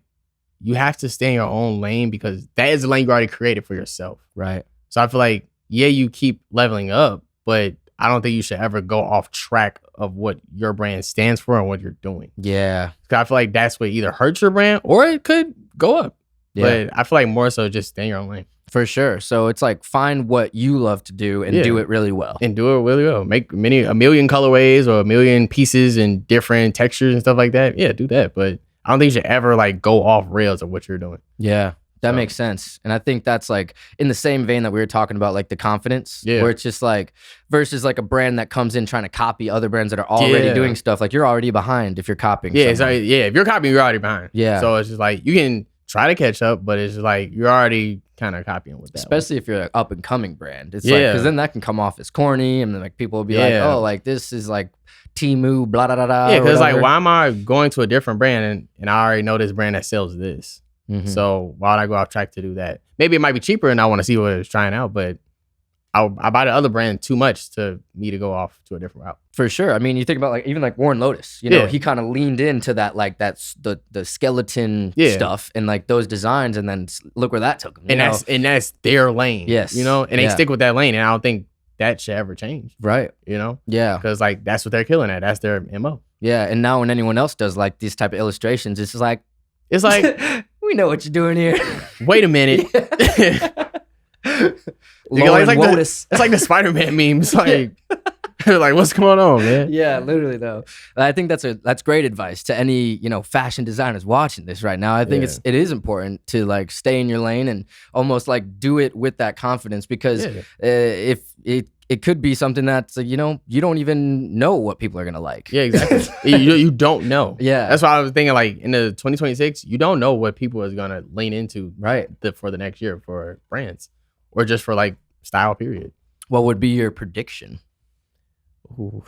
you have to stay in your own lane because that is the lane you already created for yourself. right. So I feel like, yeah, you keep leveling up, but I don't think you should ever go off track of what your brand stands for and what you're doing. Yeah, Because I feel like that's what either hurts your brand or it could go up. yeah, But I feel like more so just stay in your own lane. for sure. So it's like find what you love to do and do it really well. And do it really well. Make a million colorways or a million pieces and different textures and stuff like that. Yeah, do that. But I don't think you should ever like go off rails of what you're doing. Yeah, that So- makes sense. And I think that's like in the same vein that we were talking about, like the confidence, Yeah. where it's just like versus like a brand that comes in trying to copy other brands that are already Yeah. doing stuff. Like you're already behind if you're copying. Yeah, someone. if you're copying, you're already behind. Yeah. So it's just like you can try to catch up, but it's just like you're already kind of copying with that. Especially if you're an up and coming brand. It's like, Yeah. because then that can come off as corny and then like people will be like, Yeah. oh, like this is like Temu, blah, blah, blah, blah. Yeah, or because like, whatever. why am I going to a different brand and I already know this brand that sells this? Mhm. So why would I go off track to do that? Maybe it might be cheaper and I want to see what it's trying out, but I buy the other brand too much to me to go off to a different route. For sure. I mean, you think about like even like Warren Lotus, you know, Yeah. he kind of leaned into that, like that's the skeleton Yeah. stuff and like those designs. And then look where that took him. you know? And that's their lane. Yes. You know, and they Yeah. stick with that lane. And I don't think that should ever change, Right. you know, Yeah. because like that's what they're killing at. That's their MO. Yeah. And now when anyone else does like these type of illustrations, it's just like, It's like, we know what you're doing here. wait a minute. Lauren it's like Lotus. It's like the Spider-Man memes. Like, like what's going on, man? Yeah, literally though. I think that's great advice to any, fashion designers watching this right now. I think Yeah. it is important to like stay in your lane and almost like do it with that confidence because Yeah. if it could be something that's you don't even know what people are gonna like. Yeah, exactly. you don't know. Yeah. That's why I was thinking like in the 2026, you don't know what people is gonna lean into Right. for the next year for brands or just for like style period. What would be your prediction? Ooh.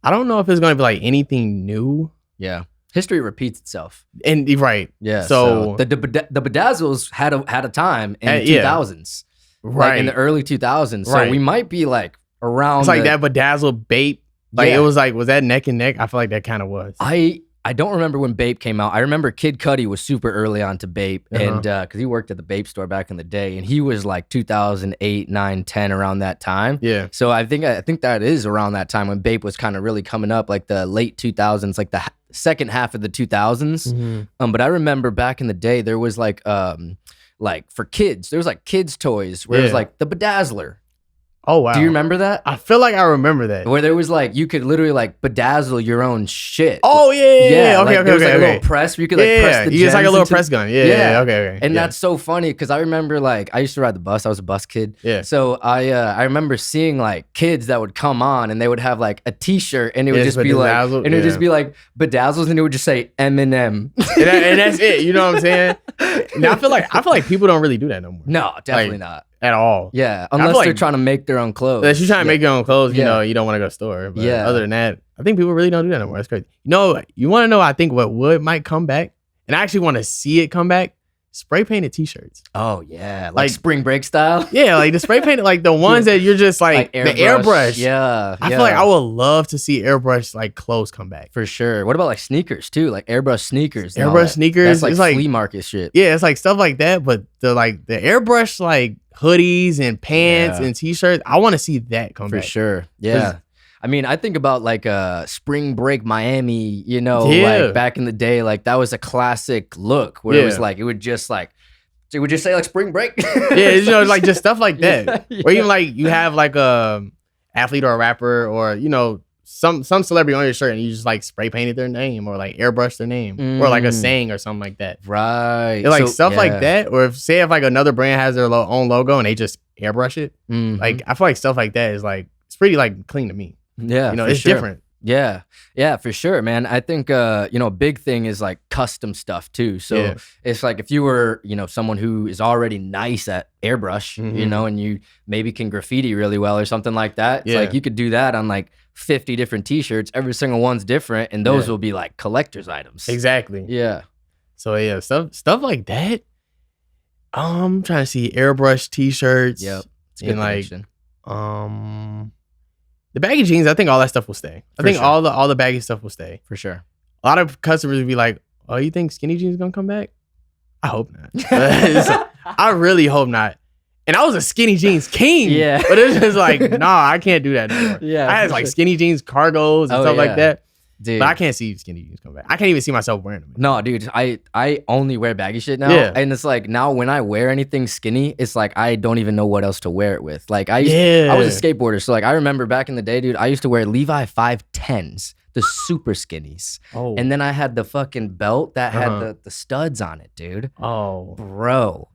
I don't know if it's gonna be like anything new. Yeah. History repeats itself. And right. Yeah. So- the bedazzles had a time in the Yeah. 2000s. Right. Like in the early 2000s. So Right. we might be like around It's like the- that bedazzled Bape. Like Yeah. it was like, was that neck and neck? I feel like that kind of was. I don't remember when Bape came out. I remember Kid Cudi was super early on to Bape, and because he worked at the Bape store back in the day, and he was like 2008, 9, 10 around that time. Yeah. So I think that is around that time when Bape was kind of really coming up, like the late 2000s, like the second half of the 2000s. Mm-hmm. But I remember back in the day there was like for kids, there was like kids toys where it was Yeah. like the Bedazzler. Oh wow. Do you remember that? I feel like I remember that. Where there was like you could literally like bedazzle your own shit. Oh yeah. Yeah, Okay. like, Okay. there was like Okay. a little press where you could like press the you just like a gems little into- press gun. Yeah. Yeah. Okay. And yeah. that's so funny because I remember like I used to ride the bus. I was a bus kid. Yeah. So I remember seeing like kids that would come on and they would have like a T-shirt and it would Yeah, just just be like bedazzled, and it would just yeah. be like bedazzles and it would just say Eminem. and that's it. You know what I'm saying? Now I feel like people don't really do that no more No, definitely Like, not. at all. Yeah, feel unless they're like- trying to make their own clothes. Unless you're trying to make your own clothes, you Yeah. know, you don't want to go to the store. But Yeah. other than that, I think people really don't do that no more. That's crazy. You want to know? I think what might come back, and I actually want to see it come back. Spray painted T-shirts. Oh yeah, like, Like- spring break style. Yeah, like the spray painted, like the ones that you're just like, the airbrush. Yeah, I feel like I would love to see airbrush like clothes come back. for sure. What about like sneakers too? Like airbrush sneakers. and all Airbrush that. sneakers, That's like it's like- flea market shit. Yeah, it's like stuff like that, but the airbrush like hoodies and pants Yeah. and T-shirts. I want to see that come For back. sure. Yeah. I mean, I think about like spring break Miami, Yeah. like back in the day, like that was a classic look where it was Yeah. like, it would just say like spring break. Yeah, like just stuff like that. Yeah, Or yeah. even like you have like a athlete or a rapper or some celebrity on your shirt and you just like spray painted their name or like airbrush their name or like a Mm. saying or something like that. Right. Like So- stuff yeah. like that. Or if like another brand has their own logo and they just airbrush it. Mhm. Like I feel like stuff like that is like it's pretty like clean to me. yeah, for It's sure. different. Yeah. Yeah, for sure, man. I think a big thing is like custom stuff too. So Yeah. it's like if you were, someone who is already nice at airbrush, and you maybe can graffiti really well or something like that. It's like Yeah. you could do that on like 50 different t-shirts. Every single one's different, and those Yeah. will be like collector's items. Exactly. Yeah. So yeah, stuff like that. I'm trying to see airbrush t-shirts. Yep. It's a good And like prediction. the baggy jeans, I think all that stuff will stay. I For think sure. all the baggy stuff will stay. For sure. A lot of customers would be like, "Oh, you think skinny jeans gonna come back?" I hope not. I really hope not. And I was a skinny jeans king. Yeah. But it's just like, nah, I can't do that anymore. Yeah, I had for like sure. skinny jeans, cargos, and Oh, stuff yeah. like that. Dude. But I can't see skinny jeans come back. I can't even see myself wearing them. No, dude, I only wear baggy shit now. Yeah. And it's like now when I wear anything skinny, it's like I don't even know what else to wear it with. Like I was a skateboarder, so like I remember back in the day, dude, I used to wear Levi 510s, the super skinnies. Oh. And then I had the fucking belt that had the studs on it, dude. Oh. Bro.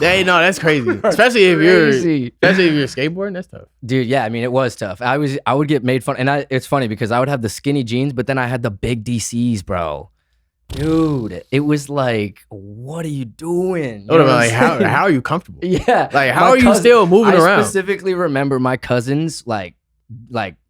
Hey, no, that's crazy. Especially if you're skateboarding, that's tough. Dude, yeah, I mean, it was tough. I would get made fun, and it's funny because I would have the skinny jeans, but then I had the big DCs, bro. Dude, it was like, what are you doing? You know what Like, I'm saying? how are you comfortable? Yeah, Like, how are you still moving around? I specifically remember my cousins like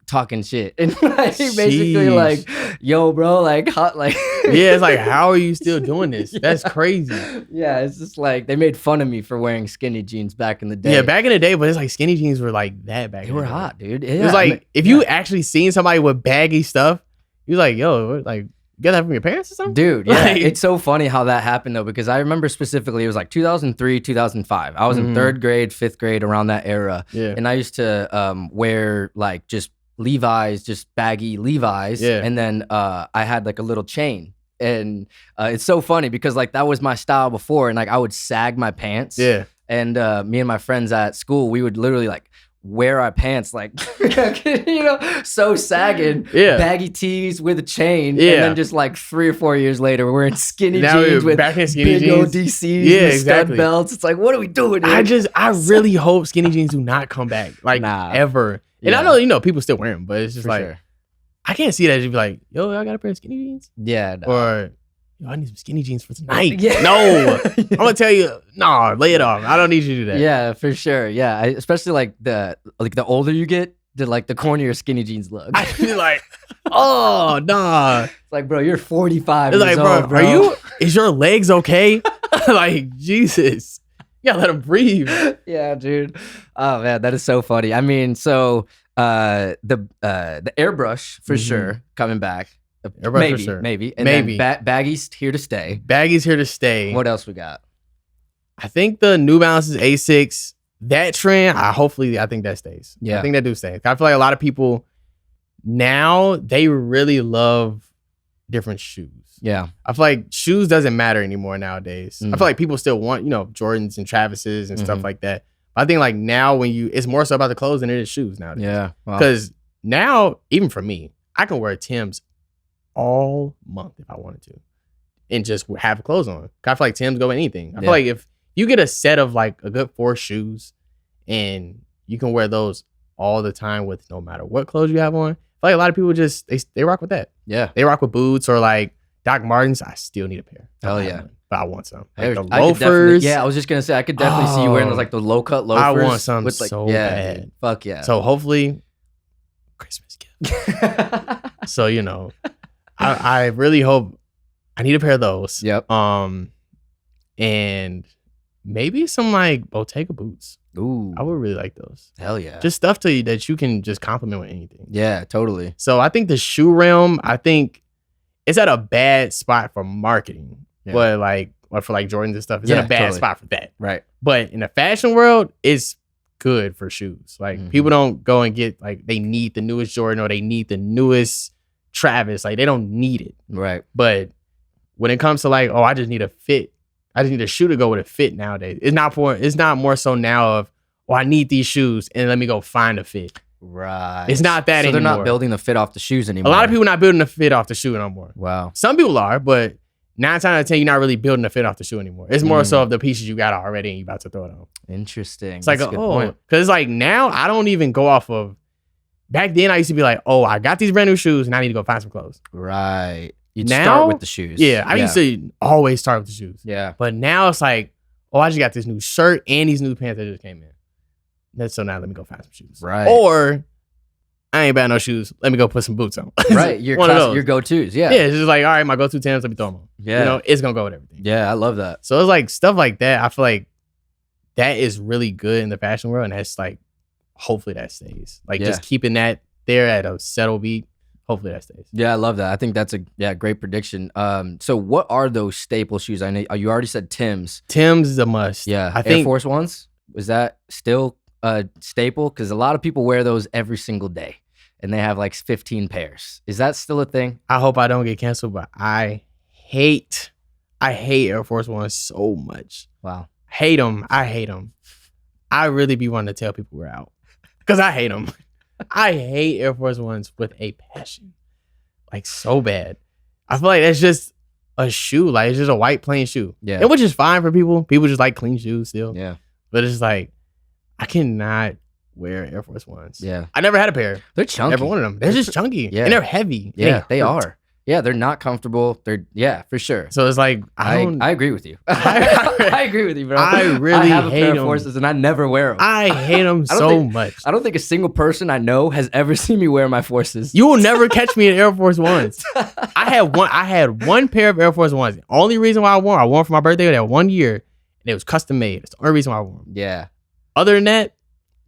talking shit, and like basically like, yo, bro, like hot, like. Yeah, it's like, how are you still doing this? That's crazy. Yeah, it's just like they made fun of me for wearing skinny jeans back in the day. Yeah, back in the day, but it's like skinny jeans were like that back They in were the day. hot, dude. It was like, if you actually seen somebody with baggy stuff, you was like, yo, like, you got that from your parents or something? Dude, yeah, Like- it's so funny how that happened though, because I remember specifically it was like 2003, 2005. I was in 3rd grade, 5th grade, around that era. Yeah. And I used to wear like just Levi's, just baggy Levi's. Yeah. And then I had like a little chain. And it's so funny because like that was my style before, and like I would sag my pants. Yeah. And me and my friends at school, we would literally like wear our pants like so sagging, Yeah. baggy tees with a chain, Yeah. and then just like 3 or 4 years later, we're wearing skinny Now jeans we're with back in skinny big old jeans. DCs, Yeah, and exactly. stud belts. It's like, what are we doing? Dude? I really hope skinny jeans do not come back, like, Nah. ever. And Yeah. I know, people still wear them, but it's just For like, sure. I can't see that. You'd be like, yo, I got a pair of skinny jeans, Yeah, no. or yo, I need some skinny jeans for tonight. Yeah. No, I'm gonna tell you, no, lay it off. I don't need you to do that. Yeah, for sure. Yeah, especially like the older you get, the cornier skinny jeans look. I feel like, oh, nah. It's like, bro, you're 45 It's years like, bro, old, bro. is your legs okay? Like, Jesus, you gotta let them breathe. Yeah, dude. Oh man, that is so funny. I mean, so the airbrush for sure coming back. Airbrush maybe, for sure. maybe, and Maybe. then baggies here to stay. Baggy's here to stay. What else we got? I think the New Balances A6, that trend, I think that stays. Yeah. I think that do stay. I feel like a lot of people now, they really love different shoes. Yeah, I feel like shoes doesn't matter anymore nowadays. I Mm. feel like people still want, Jordans and Travises and stuff Mhm. like that. But I think like now it's more so about the clothes than it is shoes nowadays. yeah. Wow. Because now, even for me, I can wear Tim's all month if I wanted to and just have clothes on. I feel like Tim's go with anything. I Yeah. feel like if you get a set of like a good 4 shoes and you can wear those all the time with no matter what clothes you have on, I feel like a lot of people just, they rock with that. Yeah. They rock with boots or like Doc Martens. I still need a pair. I don't Hell have yeah. one, but I want some. I Like the could definitely- loafers. Yeah, I was just gonna say I could definitely see you wearing those, like the low cut loafers. I want some with, like, so yeah, bad. dude. Fuck yeah. So hopefully, Christmas gift. So, I really hope I need a pair of those. Yep. And maybe some like Bottega boots. Ooh. I would really like those. Hell yeah. Just stuff that you can just compliment with anything. yeah, totally. So I think the shoe realm, I think it's at a bad spot for marketing. Yeah. But like, or for like Jordans and stuff, it's Yeah, in a bad totally. spot for that. Right. But in the fashion world, it's good for shoes. Like Mhm. people don't go and get like they need the newest Jordan or they need the newest Travis. Like they don't need it. Right. But when it comes to like, oh, I just need a fit. I just need a shoe to go with a fit nowadays. It's not more so now of, oh, I need these shoes and let me go find a fit. Right. It's not that so they're anymore. not building the fit off the shoes anymore. A lot of people not building a fit off the shoe no more. Wow. Some people are, but 9 times out of 10, you're not really building a fit off the shoe anymore. It's more so of the pieces you got already and you about to throw it on. Interesting. It's like, That's a good point. because like now I don't even go off of back then I used to be like, oh, I got these brand new shoes and I need to go find some clothes. Right. You'd Now, start with the shoes. Yeah, I used to always start with the shoes. Yeah. But now it's like, oh, I just got this new shirt and these new pants that just came in. So now let me go find some shoes. Right. Or I ain't buying no shoes. Let me go put some boots on. Right. Your go-tos. Yeah. Yeah, it's just like, all right, my go-to Timbs, let me throw them on. Yeah. You know, it's going to go with everything. Yeah, I love that. So it's like stuff like that. I feel like that is really good in the fashion world. And that's like, hopefully that stays. Like just keeping that there at a settle beat. Hopefully that stays. Yeah, I love that. I think that's a great prediction. So what are those staple shoes? I know you already said Tim's. Tim's is a must. Yeah. I think Air Force Ones? Was that still a staple? Because a lot of people wear those every single day. And they have like 15 pairs. Is that still a thing? I hope I don't get canceled, but I hate Air Force Ones so much. Wow. Hate them. I hate them. I really be wanting to tell people we're out because I hate them. I hate Air Force Ones with a passion, like so bad. I feel like that's just a shoe. Like it's just a white plain shoe. Yeah. And which is fine for people. People just like clean shoes still. Yeah. But it's like, I cannot wear Air Force Ones. Yeah. I never had a pair. They're chunky. Never wanted them. They're just chunky. Yeah. And they're heavy. Yeah, they are. Yeah, they're not comfortable. For sure. So it's like, I agree with you. I I agree with you, bro. I really have a hate pair of them. Forces and I never wear them. I hate them so much. I don't think a single person I know has ever seen me wear my Forces. You will never catch me in Air Force Ones. I had one pair of Air Force Ones. The only reason why I wore them for my birthday that 1 year, and it was custom made. It's the only reason why I wore them. Yeah. Other than that,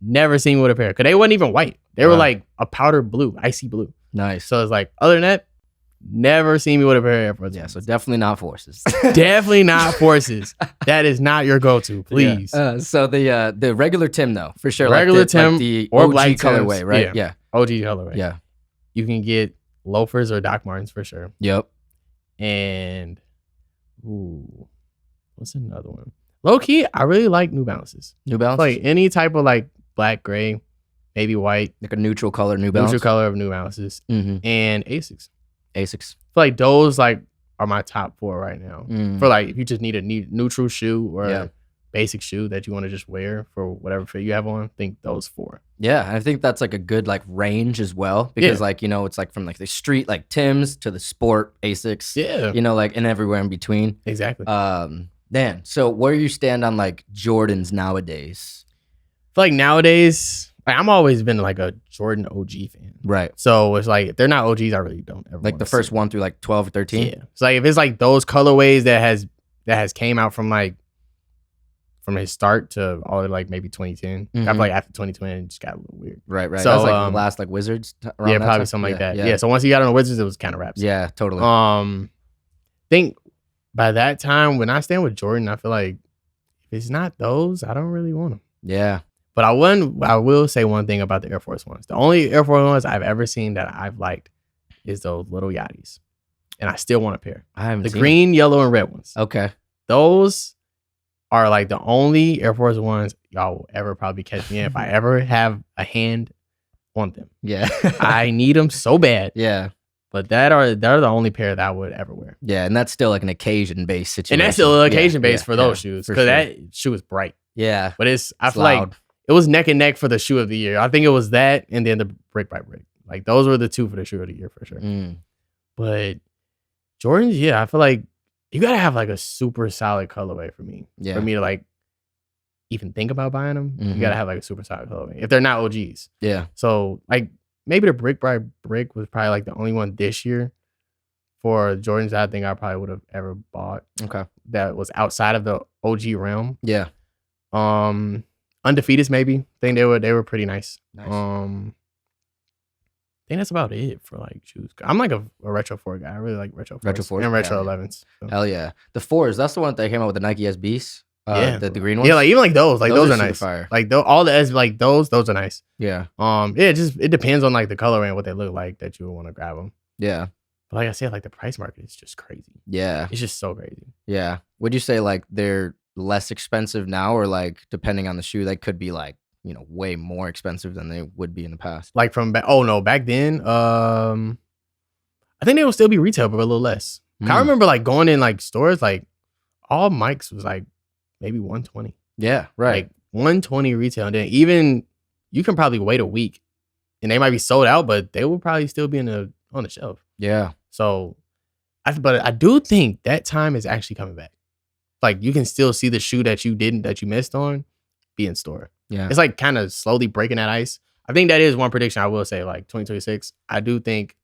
never seen me with a pair because they wasn't even white. They were like a powder blue, icy blue. Nice. So it's like, other than that, never seen me with a pair of Air Force Ones. Yeah, so definitely not Forces. Definitely not Forces. That is not your go-to, please. Yeah. So the regular Tim though, for sure. Regular like Tim the or OG black colorway, Tims. right? Yeah. OG colorway. Yeah. You can get loafers or Doc Martens for sure. Yep. And what's another one? Low key, I really like New Balances. New Balance? Like any type of like black, gray, maybe white. Like a neutral color New Balance? Neutral color of New Balances. Mm-hmm. And Asics. Asics. I feel like those like are my top 4 right now. For like if you just need a neutral shoe or a basic shoe that you want to just wear for whatever fit you have on, I think those 4. Yeah, and I think that's like a good like range as well because like, you know, it's like from like the street like Tim's to the sport Asics. Yeah. You know, like and everywhere in between. Exactly. Dan, so where you stand on like Jordans nowadays? I feel like nowadays, like I'm always been like a Jordan OG fan. Right. So it's like if they're not OGs, I really don't ever like the first 1 through like 12 or 13. Yeah. It's like if it's like those colorways that has came out from like from his start to all like maybe 2010. I feel like after 2020 it just got a little weird. Right. So that's like the last like Wizards. Yeah, probably something like that. Yeah. So once he got on the Wizards, it was kind of wraps. Yeah, totally. Think by that time when I stand with Jordan, I feel like if it's not those, I don't really want them. Yeah. But I will say one thing about the Air Force Ones. The only Air Force Ones I've ever seen that I've liked is those little Yachties. And I still want a pair. I haven't the seen green, yellow, and red ones. Okay. Those are like the only Air Force Ones y'all will ever probably catch me in if I ever have a hand on them. Yeah. I need them so bad. Yeah. But they're the only pair that I would ever wear. Yeah, and that's still like an occasion-based situation. And that's still an occasion-based for those shoes. Because sure. that shoe is bright. Yeah. But I feel like it was neck and neck for the shoe of the year. I think it was that and then the brick by brick. Like those were the 2 for the shoe of the year for sure. But Jordans, yeah, I feel like you gotta have like a super solid colorway for me. Yeah. For me to like even think about buying them. You gotta have like a super solid colorway. If they're not OGs. Yeah. So like maybe the brick by brick was probably like the only one this year for Jordans that I think I probably would have ever bought. Okay. That was outside of the OG realm. Yeah. Undefeateds maybe. I think they were pretty nice. Nice. I think that's about it for like shoes. I'm like a retro 4 guy. I really like retro 4s and retro 11s. So. Hell yeah. The 4s, that's the one that came out with the Nike SBs. Yeah. The green ones. Yeah, like even like those. Like those are nice. Fire. Like all the S like those are nice. Yeah. Yeah, it depends on like the colorway and what they look like that you would want to grab them. Yeah. But like I said, like the price market is just crazy. Yeah. It's just so crazy. Yeah. Would you say like they're less expensive now or like depending on the shoe, they could be like, you know, way more expensive than they would be in the past? Like from back then, I think they would still be retail, but a little less. I remember like going in like stores, like all mics was like maybe 120. Yeah, right. Like 120 retail. And then even you can probably wait a week and they might be sold out, but they will probably still be on the shelf. Yeah. So, but I do think that time is actually coming back. Like you can still see the shoe that you missed on be in store. Yeah. It's like kind of slowly breaking that ice. I think that is one prediction I will say, like 2026. I do think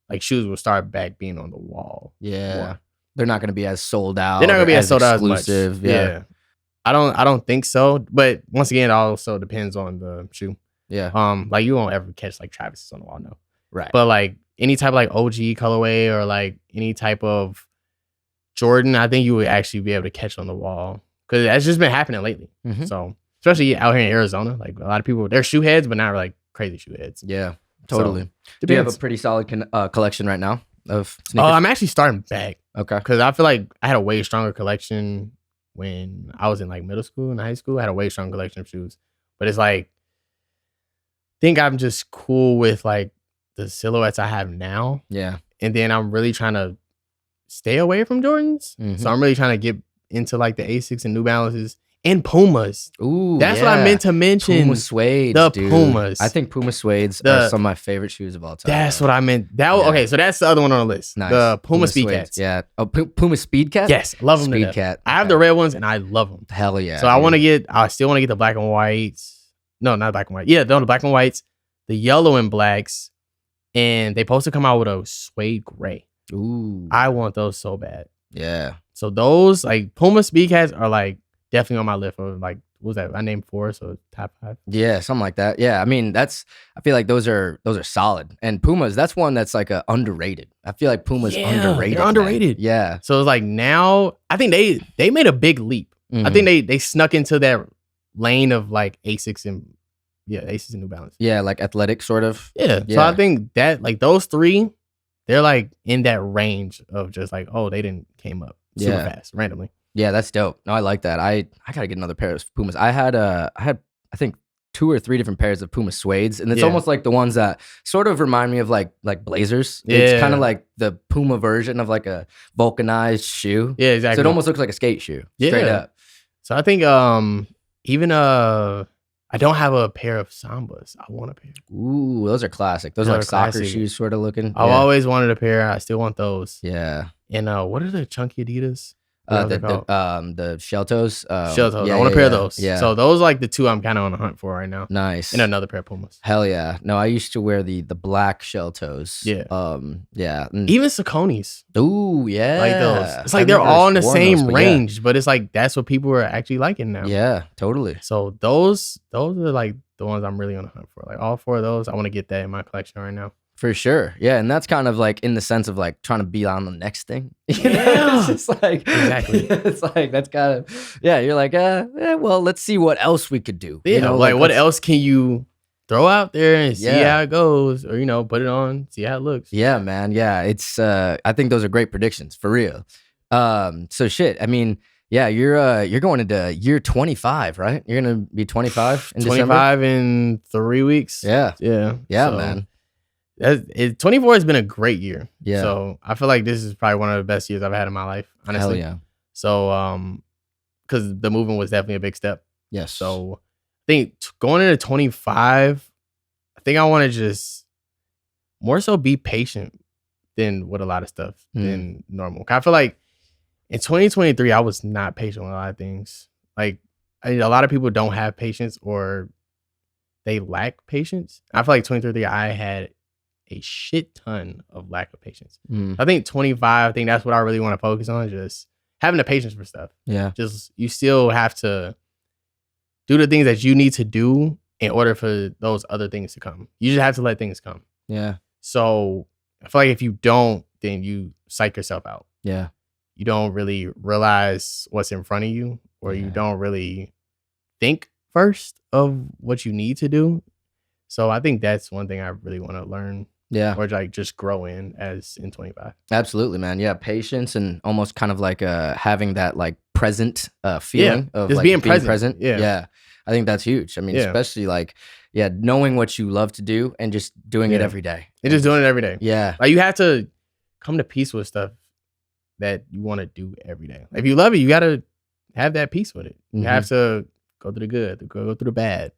like shoes will start back being on the wall. Yeah. more. They're not going to be as sold out. They're not gonna be as sold out as much. exclusive. Yeah. I don't think so. But once again, it also depends on the shoe. Yeah. Like you won't ever catch like Travis's on the wall, no. Right. But like any type of like OG colorway or like any type of Jordan, I think you would actually be able to catch on the wall because that's just been happening lately. Mhm. So especially out here in Arizona, like a lot of people, they're shoe heads, but not like crazy shoe heads. Yeah. Totally. So, Do you have a pretty solid collection right now of sneakers? I'm actually starting back Okay. because I feel like I had a way stronger collection when I was in like middle school and high school. I had a way stronger collection of shoes, but it's like I think I'm just cool with like the silhouettes I have now, Yeah. and then I'm really trying to stay away from Jordans. Mhm. So I'm really trying to get into like the Asics and New Balances and Pumas. Ooh, That's what I meant to mention. Puma suede. The dude. Pumas. I think Puma suedes are some of my favorite shoes of all time. That's what I meant. Yeah. Okay, so that's the other one on the list. Nice. The Puma Speed suede. Cats. Yeah. Oh, Puma Speed Cat? Yes, I love them. Speed Cat. I have the red ones and I love them. Hell yeah. So I still want to get the black and whites. No, not black and white. Yeah, the black and whites, the yellow and blacks, and they supposed to come out with a suede gray. Ooh. I want those so bad. Yeah. So those like Puma Speed Cats are like definitely on my list of like what was that? I named 4, so top 5. Yeah, something like that. Yeah, I mean I feel like those are solid. And Pumas, that's one that's like a underrated. I feel like Puma's underrated. They're underrated. Man. Yeah. So it's like now I think they made a big leap. Mhm. I think they snuck into that lane of like Asics and New Balance. Yeah, like athletic sort of. Yeah. So I think that like those 3, they're like in that range of just like, oh, they didn't came up super fast randomly. Yeah, that's dope. No, I like that. I gotta get another pair of Pumas. I had I think 2 or 3 different pairs of Puma suedes, and it's almost like the ones that sort of remind me of like Blazers. Yeah. It's kind of like the Puma version of like a vulcanized shoe. Yeah, exactly. So it almost looks like a skate shoe. Straight up. So I think even I don't have a pair of Sambas. I want a pair. Ooh, those are classic. Those are like soccer shoes sort of looking. I've always wanted a pair. I still want those. Yeah. And what are the chunky Adidas? The shell toes. Shell toes. Yeah, I want a pair of those. Yeah. So those are like the 2 I'm kind of on the hunt for right now. Nice. And another pair of Pumas. Hell yeah. No, I used to wear the black shell toes. Yeah. Yeah. Even Sauconys. Ooh, yeah. Like those. It's like they're all in the same range, but it's like that's what people are actually liking now. Yeah, totally. So those are like the ones I'm really on the hunt for. Like all 4 of those, I want to get that in my collection right now. For sure. Yeah. And that's kind of like in the sense of like trying to be on the next thing. Yeah. It's just like, exactly. It's like, that's kind of, yeah. You're like, well, let's see what else we could do. Yeah. You know, like what else can you throw out there and see Yeah. how it goes or, put it on, see how it looks. Yeah, man. Yeah. It's, I think those are great predictions for real. So shit. I mean, yeah, you're going into year 25, right? You're going to be 25 in 25 in 3 weeks. Yeah. Yeah. Yeah, man. 24 has been a great year. Yeah. So I feel like this is probably one of the best years I've had in my life, honestly. Hell yeah. So, because the movement was definitely a big step. Yes. So I think going into 25, I think I want to just more so be patient than with a lot of stuff than normal. I feel like in 2023, I was not patient with a lot of things. Like a lot of people don't have patience or they lack patience. I feel like 2023, I had a shit ton of lack of patience. I think 25, I think that's what I really want to focus on, just having the patience for stuff. Yeah. Just you still have to do the things that you need to do in order for those other things to come. You just have to let things come. Yeah. So I feel like if you don't, then you psych yourself out. Yeah. You don't really realize what's in front of you, or you don't really think first of what you need to do. So I think that's one thing I really want to learn. Yeah. Or like just grow in in 25. Absolutely, man. Yeah. Patience and almost kind of like having that like present feeling of just like being present. Yeah. Yeah. I think that's huge. I mean, especially like, knowing what you love to do and just doing it every day. And just doing it every day. Yeah. Like you have to come to peace with stuff that you want to do every day. If you love it, you got to have that peace with it. You have to go through the good, go through the bad.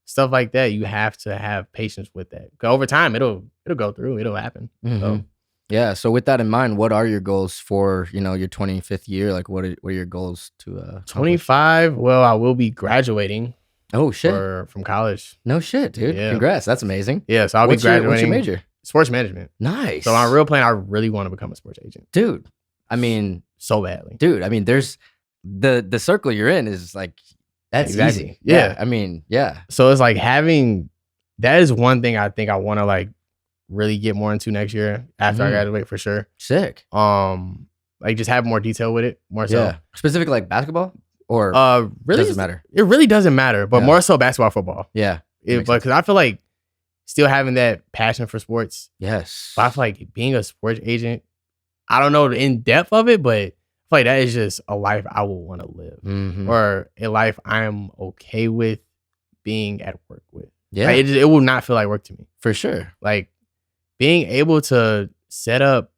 stuff like that, you have to have patience with that. 'Cause over time, it'll go through. It'll happen. So. Yeah. So with that in mind, what are your goals for, your 25th year? Like what are your goals to accomplish? 25. Well, I will be graduating. Oh shit! From college. No shit, dude. Yeah. Congrats. That's amazing. Yeah. So I'll be graduating. What's your major? Sports management. Nice. So my real plan, I really want to become a sports agent, dude. I mean, so badly, dude. I mean, there's the circle you're in is like that's easy. Yeah. I mean, yeah. So it's like that is one thing I think I want to like really get more into next year after I graduate for sure. Sick. Like just have more detail with it, more so. Specifically like basketball or really doesn't matter. It really doesn't matter, but more so basketball, football. Yeah. But because I feel like still having that passion for sports. Yes. But I feel like being a sports agent, I don't know the in depth of it, but I feel like that is just a life I would want to live, or a life I am okay with being at work with. Yeah. Like, it will not feel like work to me. For sure. Like being able to set up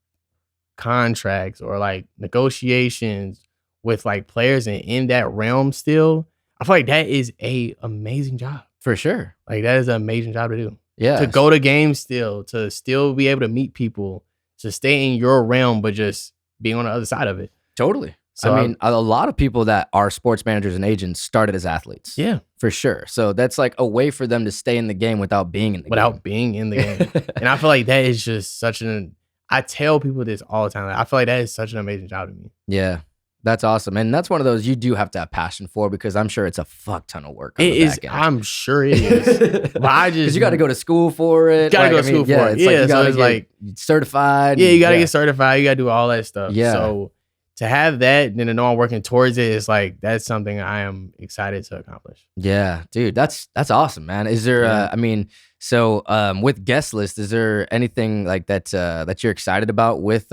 contracts or like negotiations with like players and in that realm still, I feel like that is a amazing job. For sure. Like that is an amazing job to do. Yeah. To go to games still, to still be able to meet people, to stay in your realm, but just being on the other side of it. Totally. So I mean, a lot of people that are sports managers and agents started as athletes. Yeah. For sure. So that's like a way for them to stay in the game without being in the game. Without being in the game. And I feel like that is just such I tell people this all the time. Like, I feel like that is such an amazing job to me. Yeah. That's awesome. And that's one of those you do have to have passion for because I'm sure it's a fuck ton of work. It is. I'm sure it is. But I just. Because you got to go to school for it. Got to go to school for it. Yeah. So it's like. Certified. Yeah. You got to get certified. You got to do all that stuff. Yeah. So to have that and to know I'm working towards it is like, that's something I am excited to accomplish. Yeah. Dude, that's awesome, man. Is there, with guest list, is there anything like that that you're excited about with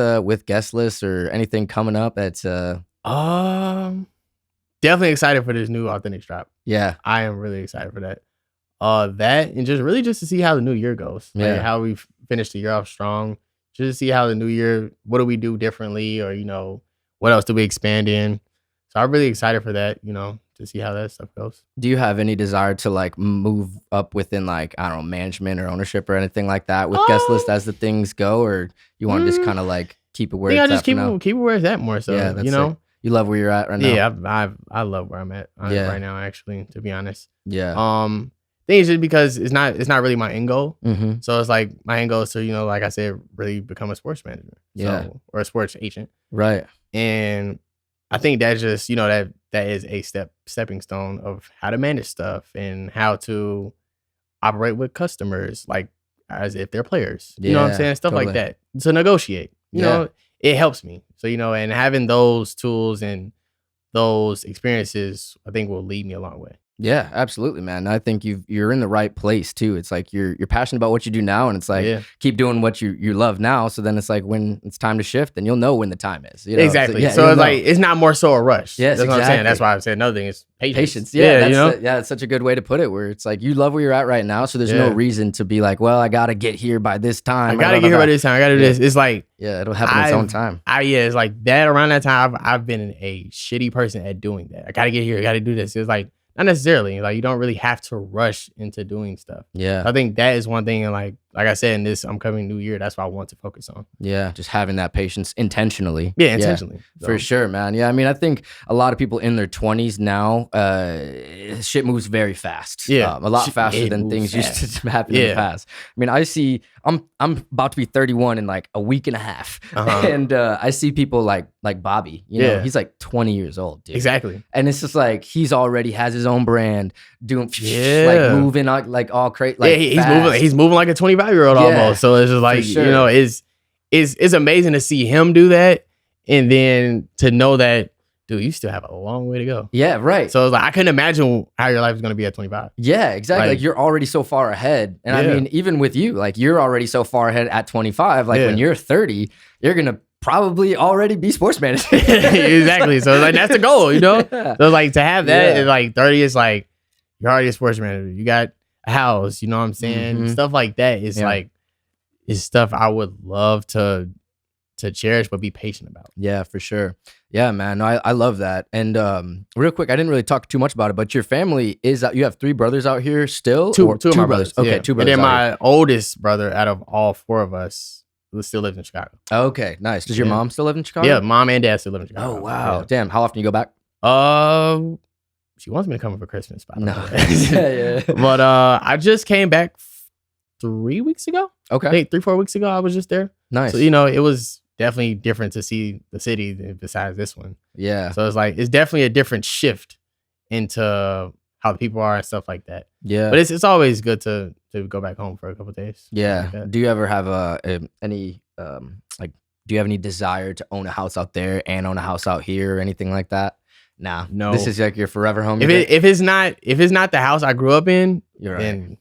guest list or anything coming up that's definitely excited for this new Authentic drop. Yeah. I am really excited for that. That and just to see how the new year goes. Yeah. Like how we finish the year off strong. Just to see how the new year, what do we do differently, or what else do we expand in? So I'm really excited for that, to see how that stuff goes. Do you have any desire to like move up within like, I don't know, management or ownership or anything like that with guest list as the things go, or you want to just kind of like keep it where it's at? Just keep it where it's at more so. Yeah, that's it. You love where you're at right now? Yeah, I love where I'm at right now, actually, to be honest. Yeah. Thing is just because it's not really my end goal. Mm-hmm. So it's like my end goal is to, like I said, really become a sports manager. Yeah. Or a sports agent. Right. And I think that's just, that is a stepping stone of how to manage stuff and how to operate with customers, like as if they're players. You know what I'm saying? Stuff totally. like that. To negotiate. You know, it helps me. So, and having those tools and those experiences, I think will lead me a long way. Yeah, absolutely, man. I think you're in the right place too. It's like you're passionate about what you do now, and it's like keep doing what you love now. So then it's like when it's time to shift, then you'll know when the time is. Exactly. So it's like it's not more so a rush. Yes, that's what I'm saying. That's why I said another thing is patience. Yeah, that's such a good way to put it. Where it's like you love where you're at right now, so there's no reason to be like, well, I gotta get here by this time. I gotta get here by this time. I gotta do this. It's like it'll happen in its own time. It's like that. Around that time, I've been a shitty person at doing that. I gotta get here. I gotta do this. It's like. Not necessarily. Like you don't really have to rush into doing stuff. Yeah. I think that is one thing. And like I said, in this upcoming new year, that's what I want to focus on. Yeah. Just having that patience intentionally. Yeah, intentionally. So. For sure, man. Yeah. I mean, I think a lot of people in their 20s now, shit moves very fast. Yeah. A lot faster than things used to happen in the past. I mean, I see, I'm about to be 31 in like a week and a half. And I see people like Bobby, he's like 20 years old, dude. Exactly. And it's just like, he's already has his own brand, doing like moving like all crazy. Like he's moving like a 25-year-old almost. So it's just like, it's amazing to see him do that. And then to know that, dude, you still have a long way to go. Yeah, right. So it's like, I couldn't imagine how your life is going to be at 25. Yeah, exactly. Like you're already so far ahead. And I mean, even with you, like you're already so far ahead at 25. Like when you're 30, you're going to probably already be sports manager. Exactly. So like, that's the goal, So like to have that at like 30 is like, you're already a sports manager. You got a house, you know what I'm saying? Stuff like that is like, is stuff I would love to to cherish, but be patient about. Yeah, for sure. Yeah, man. No, I love that. And real quick, I didn't really talk too much about it, but your family is you have 3 brothers out here still? Two of my brothers. Okay, yeah. 2 brothers. And then my oldest brother out of all 4 of us still lives in Chicago. Okay, nice. Does your mom still live in Chicago? Yeah, mom and dad still live in Chicago. Oh, wow. Yeah. Damn. How often you go back? She wants me to come over for Christmas. No. Yeah. But I just came back 3 weeks ago. Okay. I think 3-4 weeks ago, I was just there. Nice. So, it was definitely different to see the city besides this one. Yeah. So it's definitely a different shift into how the people are and stuff like that. Yeah. But it's always good to go back home for a couple of days. Yeah. Like, do you ever have any do you have any desire to own a house out there and own a house out here or anything like that? Nah. No. This is like your forever home. If it's not the house I grew up in, you're right. Then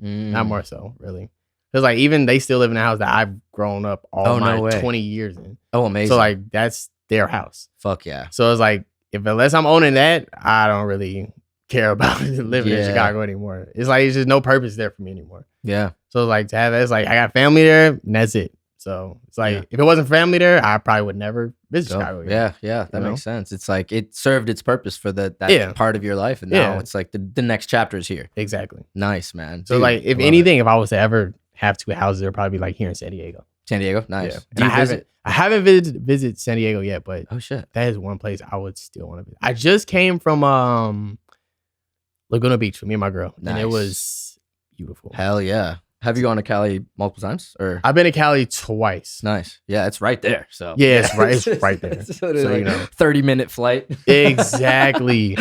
not more so, really. Because like even they still live in a house that I've grown up all my 20 years in. Oh, amazing. So like that's their house. Fuck yeah. So it's like unless I'm owning that, I don't really care about living in Chicago anymore. It's like it's just no purpose there for me anymore. Yeah. So like to have it's like I got family there and that's it. So it's like if it wasn't family there, I probably would never visit Chicago again. Yeah, that makes sense. It's like it served its purpose for that part of your life, and now it's like the next chapter is here. Exactly. Nice, man. So like if anything, if I was to ever have 2 houses, it would probably be like here in San Diego. San Diego, nice. Yeah. I haven't visited San Diego yet, but oh shit, that is one place I would still want to visit. I just came from Laguna Beach with me and my girl, and it was beautiful. Hell yeah. Have you gone to Cali multiple times? Or I've been to Cali twice. Nice. Yeah, it's right there. So yeah, it's right there. So 30-minute flight. Exactly.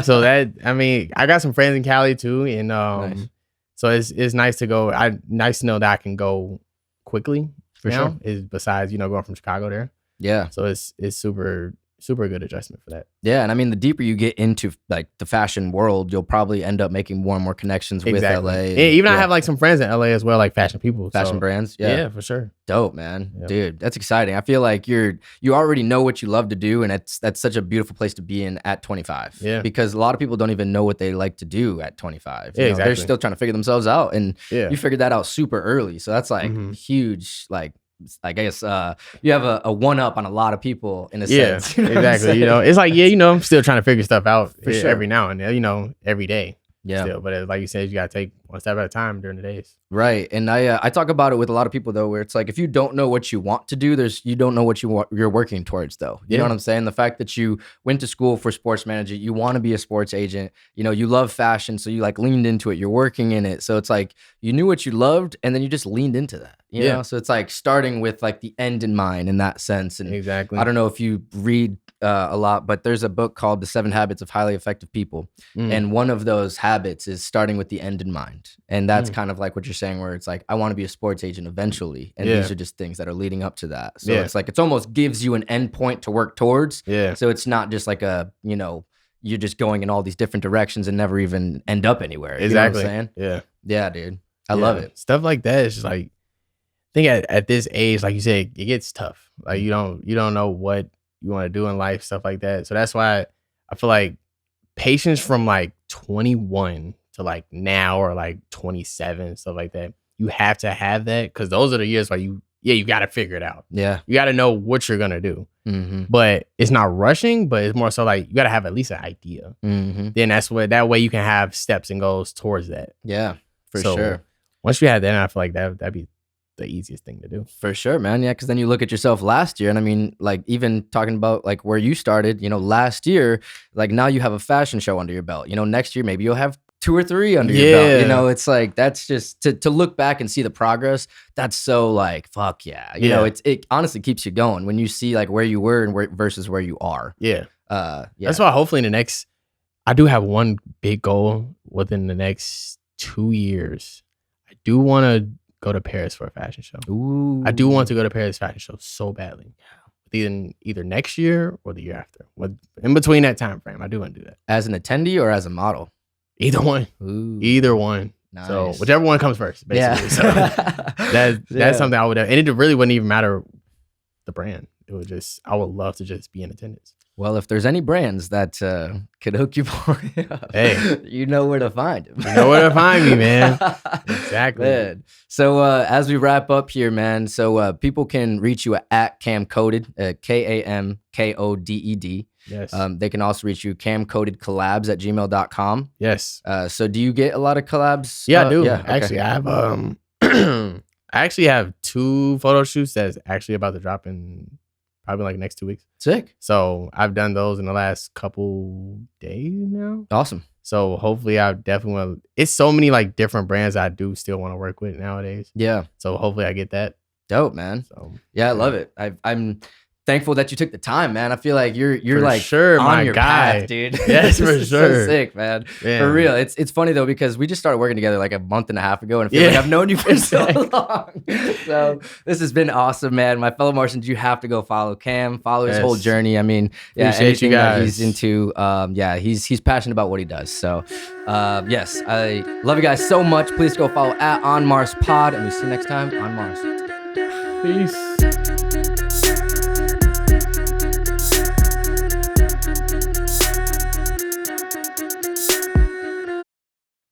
So I got some friends in Cali too, and nice. So it's nice to go. Nice to know that I can go quickly. For sure. Is besides going from Chicago there. Yeah. So it's super good adjustment for that. Yeah, and I mean, the deeper you get into like the fashion world, you'll probably end up making more and more connections with LA. And even I have like some friends in LA as well, like fashion people, fashion brands. Yeah, for sure. Dope, man. Yep. Dude, that's exciting. I feel like you already know what you love to do, and that's such a beautiful place to be in at 25. Yeah, because a lot of people don't even know what they like to do at 25. Yeah, exactly. They're still trying to figure themselves out, and you figured that out super early. So that's like huge, like. I guess you have a one up on a lot of people in a sense. Exactly. It's like I'm still trying to figure stuff out for sure. Every now and then, every day. Yeah. Still. But like you said, you gotta take one step at a time during the days. Right. And I talk about it with a lot of people though, where it's like if you don't know what you want to do, you don't know what you're working towards though. You know what I'm saying? The fact that you went to school for sports management, you want to be a sports agent, you love fashion, so you like leaned into it, you're working in it. So it's like you knew what you loved and then you just leaned into that. You know? So it's like starting with like the end in mind in that sense. And exactly. I don't know if you read a lot, but there's a book called The 7 Habits of Highly Effective People. And one of those habits is starting with the end in mind. And that's kind of like what you're saying, where it's like, I want to be a sports agent eventually. And these are just things that are leading up to that. So it's like, it's almost gives you an end point to work towards. Yeah. So it's not just like you're just going in all these different directions and never even end up anywhere. Exactly. You know what I'm saying? Yeah. Yeah, dude. I love it. Stuff like that is just like, I think at this age, like you said, it gets tough. Like you don't know what you want to do in life, stuff like that. So that's why I feel like patience from like 21 to like now or like 27, stuff like that. You have to have that because those are the years where you got to figure it out. Yeah. You got to know what you're going to do. But it's not rushing, but it's more so like you got to have at least an idea. Then that way you can have steps and goals towards that. Yeah, for sure. Once you have that, I feel like that'd be the easiest thing to do. For sure, man. Yeah, because then you look at yourself last year, and I mean, like even talking about like where you started, last year, like now you have a fashion show under your belt. Next year maybe you'll have 2 or 3 under your belt. It's like that's just to look back and see the progress. That's so like fuck yeah. It honestly keeps you going when you see like where you were and versus where you are. Yeah. That's why hopefully I do have one big goal within the next 2 years. I do want to go to Paris for a fashion show. Ooh. I do want to go to Paris fashion show so badly. Either next year or the year after. In between that time frame, I do want to do that. As an attendee or as a model? Either one. Ooh. Either one. Nice. So whichever one comes first, basically. Yeah. So that's something I would have. And it really wouldn't even matter the brand. I would love to just be in attendance. Well, if there's any brands that could hook you for Hey. you know where to find him. You know where to find me, man. Exactly. Man. So as we wrap up here, man, so people can reach you at Kam Koded, KAMKODED. Yes. They can also reach you kamkodedcollabs at gmail.com. Yes. So do you get a lot of collabs? Yeah, I do. Yeah, okay. Actually, I have I actually have 2 photo shoots that's actually about to drop in probably like next 2 weeks. Sick. So I've done those in the last couple days now. Awesome. So hopefully I definitely want. It's so many like different brands I do still want to work with nowadays. Yeah. So hopefully I get that. Dope, man. So yeah, I love it. I'm thankful that you took the time, man. I feel like you're For like sure, on my your guy. path, dude. Yes, This for is sure. So sick, man. Yeah. For real. It's funny though because we just started working together like a month and a half ago, and I feel like I've known you for so long. So this has been awesome, man. My fellow Martians, you have to go follow Kam, follow his whole journey. I mean, yeah, Appreciate anything you that guys. he's into, he's passionate about what he does. So yes, I love you guys so much. Please go follow at On Mars Pod, and we see you next time on Mars. Peace.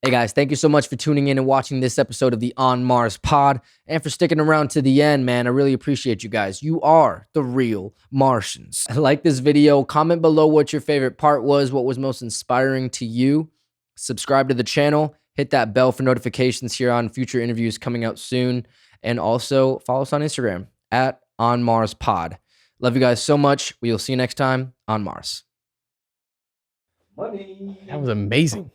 Hey guys, thank you so much for tuning in and watching this episode of the On Mars Pod and for sticking around to the end, man. I really appreciate you guys. You are the real Martians. Like this video, comment below what your favorite part was, what was most inspiring to you. Subscribe to the channel, hit that bell for notifications here on future interviews coming out soon, and also follow us on Instagram at On Mars Pod. Love you guys so much. We will see you next time on Mars. That was amazing.